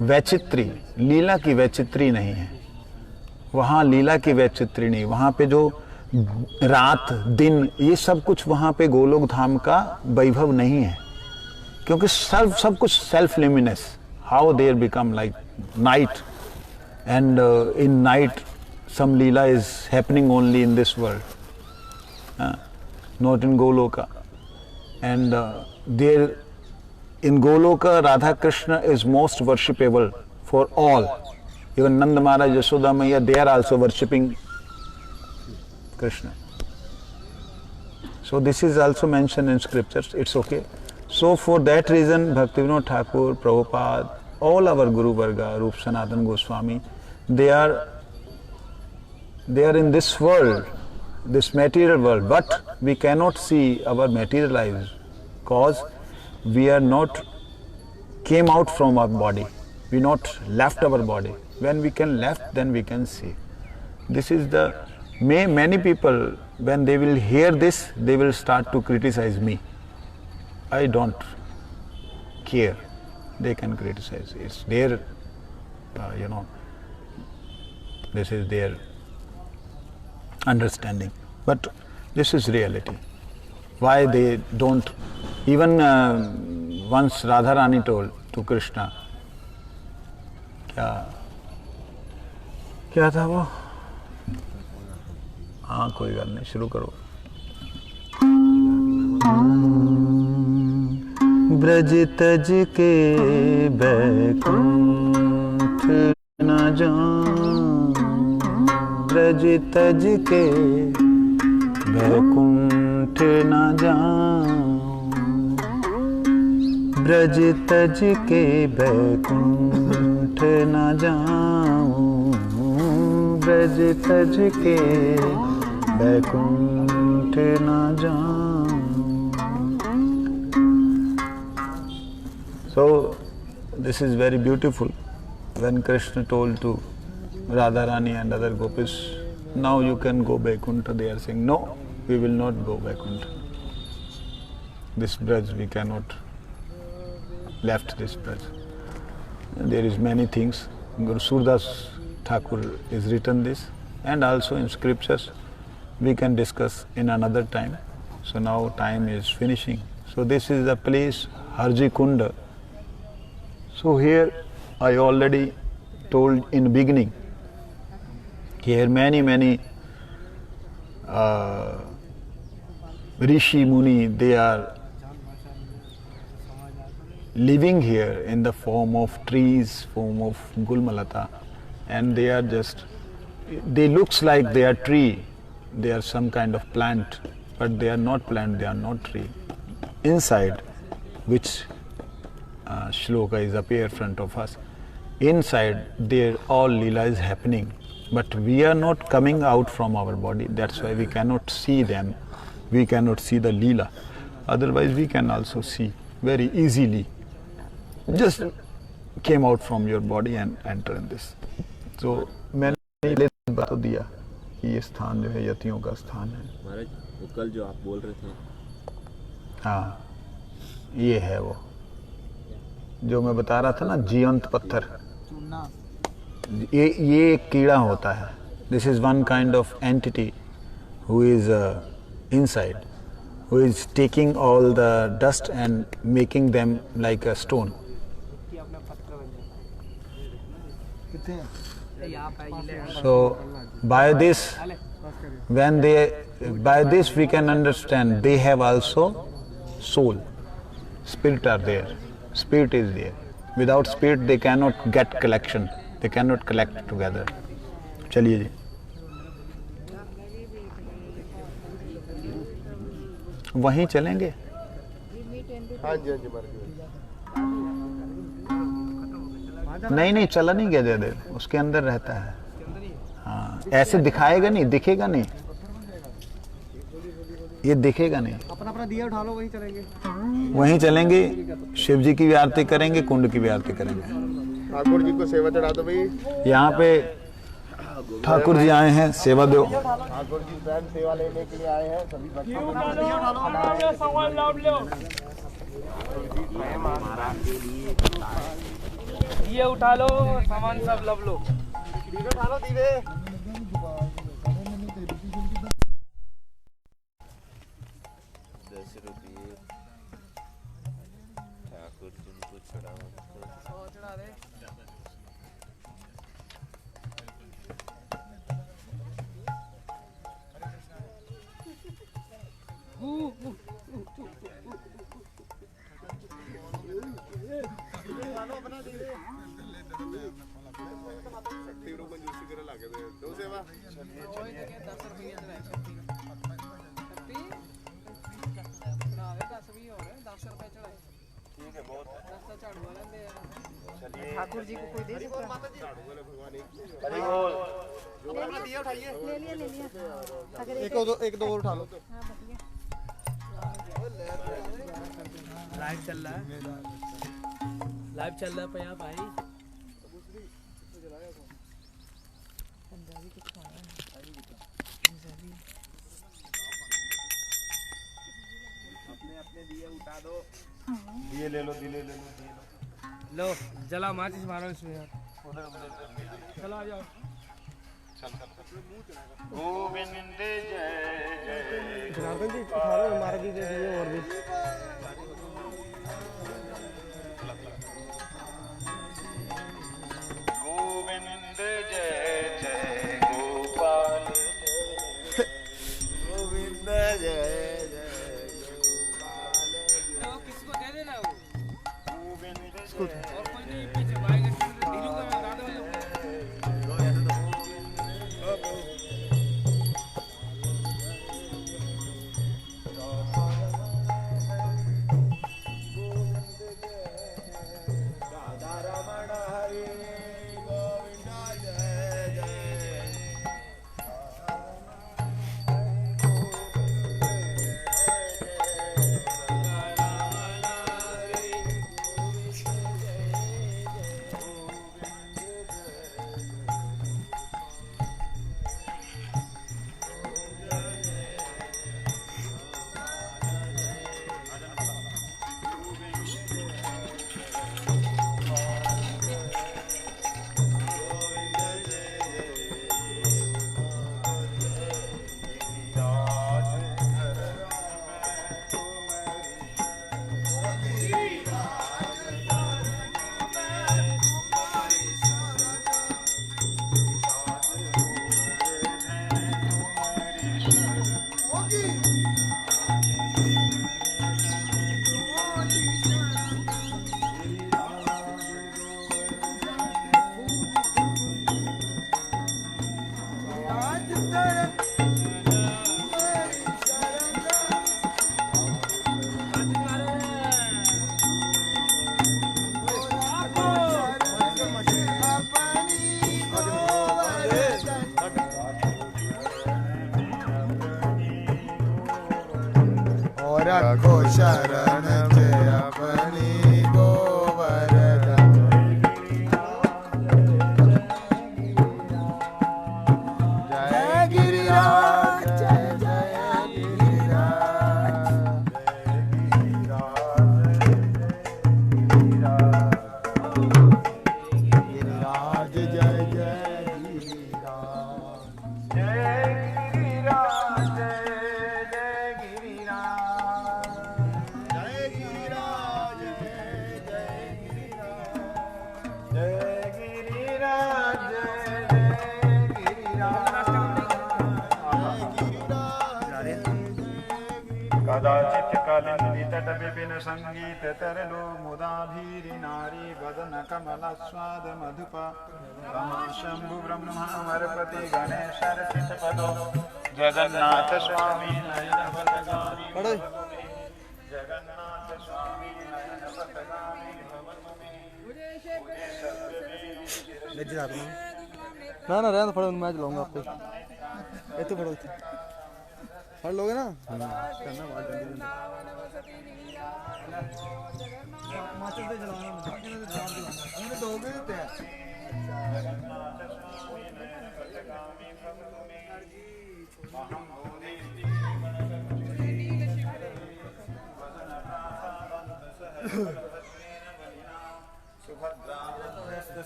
वैचित्री, लीला की वैचित्री नहीं है वहाँ, लीला की वैचित्री नहीं, वहाँ पे जो रात दिन ये सब कुछ वहाँ पे गोलोक धाम का वैभव नहीं है, क्योंकि सब कुछ self luminous. How there become like night, and in night some leela is happening only in this world, not in Goloka. And there in Goloka, Radha Krishna is most worshipable for all. Even Nanda Maharaj, Yashoda Maiya, they are also worshipping Krishna. So this is also mentioned in scriptures. It's okay. So for that reason, Bhaktivinoda Thakur, Prabhupada, all our Guru Varga, Rup Sanatana Goswami, they are in this world, this material world, but we cannot see our material lives because we are not came out from our body, we not left our body. When we can left, then we can see. This is the, many people, when they will hear this, they will start to criticize me. I don't care, they can criticize, it's their, this is their understanding, but this is reality. Why they don't, even once Radharani told to Krishna, क्या था वो, हाँ कोई बात नहीं, शुरू करो. ब्रज तज के बैकुंठ न जाऊं, ब्रज तज के बैकुंठ न जाऊं, ब्रज तज के बैकुंठ न जाऊं, ब्रज तज के बैकुंठ न जाऊं. So this is very beautiful. When Krishna told to Radharani and other gopis, now you can go Vaikuntha, they are saying, no, we will not go Vaikuntha. This Braj, we cannot left this Braj. There is many things. Guru Surdas Thakur is written this, and also in scriptures we can discuss in another time. So now time is finishing. So this is the place Harji Kunda. So here I already told in the beginning, here many Rishi Muni, they are living here in the form of trees, form of Gulmalata, and they are just, they looks like they are tree, they are some kind of plant, but they are not plant, they are not tree. Inside, which shloka is appear in front of us, inside there all Leela is happening, but we are not coming out from our body, that's why we cannot see them, we cannot see the Leela. Otherwise we can also see very easily. Just came out from your body and enter in this. So मैंने बता दिया कि ये स्थान जो है यतियों का स्थान है. महाराज वो कल जो आप बोल रहे थे, हाँ ये है वो जो मैं बता रहा था ना, जीवंत पत्थर. ये एक कीड़ा होता है. This is one kind of entity who is inside, who is taking all the dust and making them like a stone. So by this, when they, by this we can understand they have also soul. Spirit are there. Spirit is there. Without spirit they cannot get collection. They cannot collect together. चलिए जी. वहीं चलेंगे. नहीं चला नहीं गया ज्यादा, उसके अंदर रहता है. हाँ ऐसे दिखाएगा नहीं, दिखेगा नहीं, ये दिखेगा नहीं. अपना दिया उठा लो, वहीं चलेंगे. वहीं चलेंगे, शिव जी की भी आरती करेंगे, कुंड की भी आरती करेंगे. ठाकुर जी को सेवा चढ़ा दो भाई. यहाँ पे ठाकुर जी आए हैं, सेवा दो। ठाकुर जी स्वयं सेवा लेने के लिए आए हैं। सभी बच्चों को ये उठा लो, सामान सब लब लो। उठा लो दीवे। 10 रुपये ठाकुर जी को चढ़ाओ। चढ़ा दे। ठाकुर जी को कोई दे सकता है? एक दो और उठा लो। लाइव चल रहा है, लाइव चल रहा है भैया भाई। दिए ले लो, दिए ले लो। लो जला माचिस मारो इसमें यार। चलो आ जाओ। गोविंद जय जय जनार्दन जी उठा लो, हमारे भी दे दिए और भी। गोविंद जय जय गोपाल गोविंद जय जय किसको दे देना वो? गोविंद और कोई नहीं पीछे भाई ढीलू का बता दो। रखो शरण में अपनी गोवर्धन जय गिरिराज जय जय गिरिराज गिरिराज जय जय गिरिराज जय गिरिराज जय गिरिराज जय गिरिराज जय गिरिराज जय गिरिराज कदाचित् कालिंदी तट विपिन संगीत तरलो मुदा भीरि नारी वदन कमलास्वाद मधुपा शंभु ब्रह्मावरपति गणेश अर्चित पदो जगन्नाथ स्वामी नयन पथगामी जगन्नाथ स्वामी नयन पथगामी ना ना रहना फड़ो, मैं चलाऊंगा आप पे। ये तो फड़ो, फड़ लोगे ना? करना बात जल्दी माचिस से जलाना, दोगे देते हैं।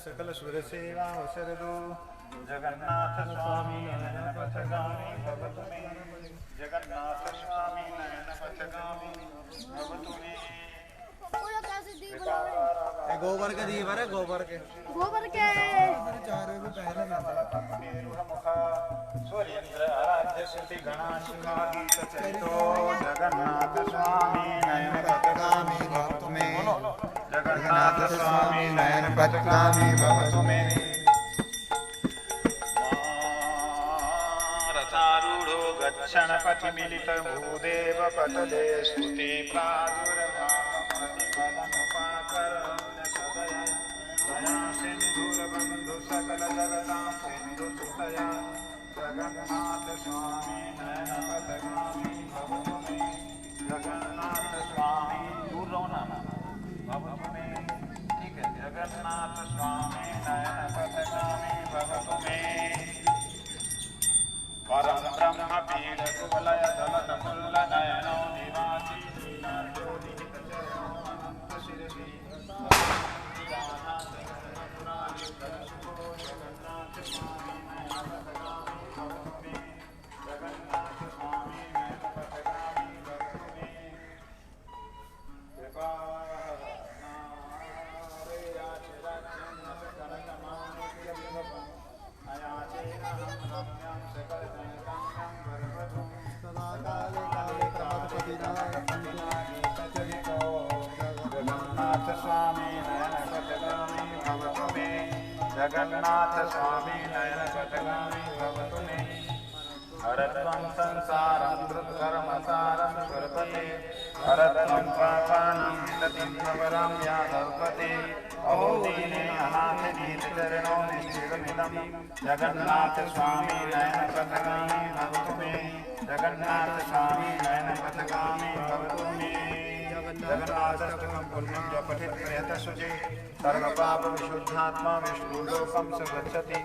सकल सुर सेवा शरदो जगन्नाथ स्वामी नयन पथगामी भवतु मे जगन्नाथ स्वामी नयन पथगामी भवतु मे गोबर के दिए बारे गोबर के चारों को पहले मुखा सूर्येंद्र आराध्य सिद्धि गणाशिवागीत चरितो जगन्नाथ स्वामी नयन पथगामी भवतु मे जगन्नाथ स्वामी नयन पथगामी भवतु मे रथारूढ़ो गच्छन् पथि मिलित भूदेव पतले स्तुति प्रादुर्भावमतिफलमुपाकर्ण्य सदया दया सिन्धुर्बन्धु सकल जगतां सिन्धु सुतया जगन्नाथ स्वामी नयन पथगामी भवतु मे जगन्नाथ स्वामी दूर रहो ना भवतु मे ठीक है जगन्नाथ स्वामी नयन पथगामी भवतु मे परम ब्रह्म पीड कुवलय दलन मुल्ल नयनो निवासी नीनाथो निहित चरणो अनंत शिरसी जगन्नाथ स्वामी नयन पथगामी भवतु मे जगन्नाथ स्वामी नयन पथगामी भवतु मे जगन्नाथ स्वामी नयन पथगामी भवतु मे जगन्नाथ स्वामी नयन पथगामी भवतु मे हरत्वं संसारं धृतकर्मसारं सुरपते हरत्वं पापानां दतिं प्रवरं यादवपते अहो दीने अनाथ नीतचरणो निश्चितमिदं जगन्नाथ स्वामी नयन पथगामी भवतु मे जगन्नाथ स्वामी नयन पथगामी भवतु मे जगन्नाथस्तकं पुण्यं च पठित प्रयतः शुचि सर्वपाप विशुद्धात्मा विष्णुलोकं स गच्छति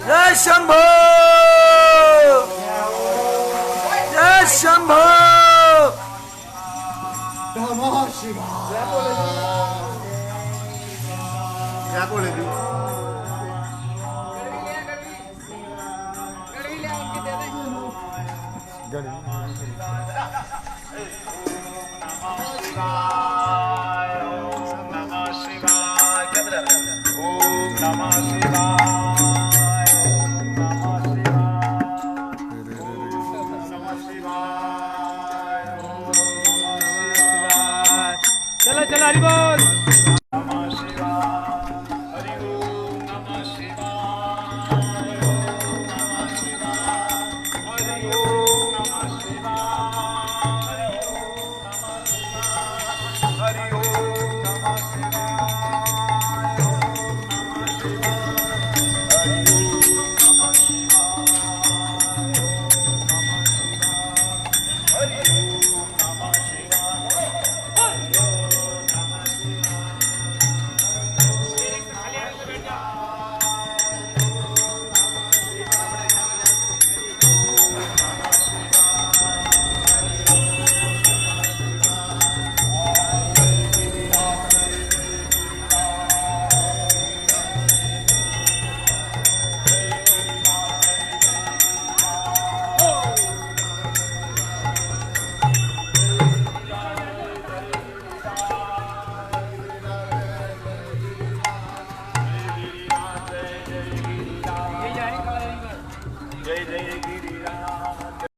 जय शंभो जय शंभो क्या बोले जी नमः शिवाय क्या बता रहे हैं ओम नमः शिवाय नमः शिवाय चलो चलो हरि बोल।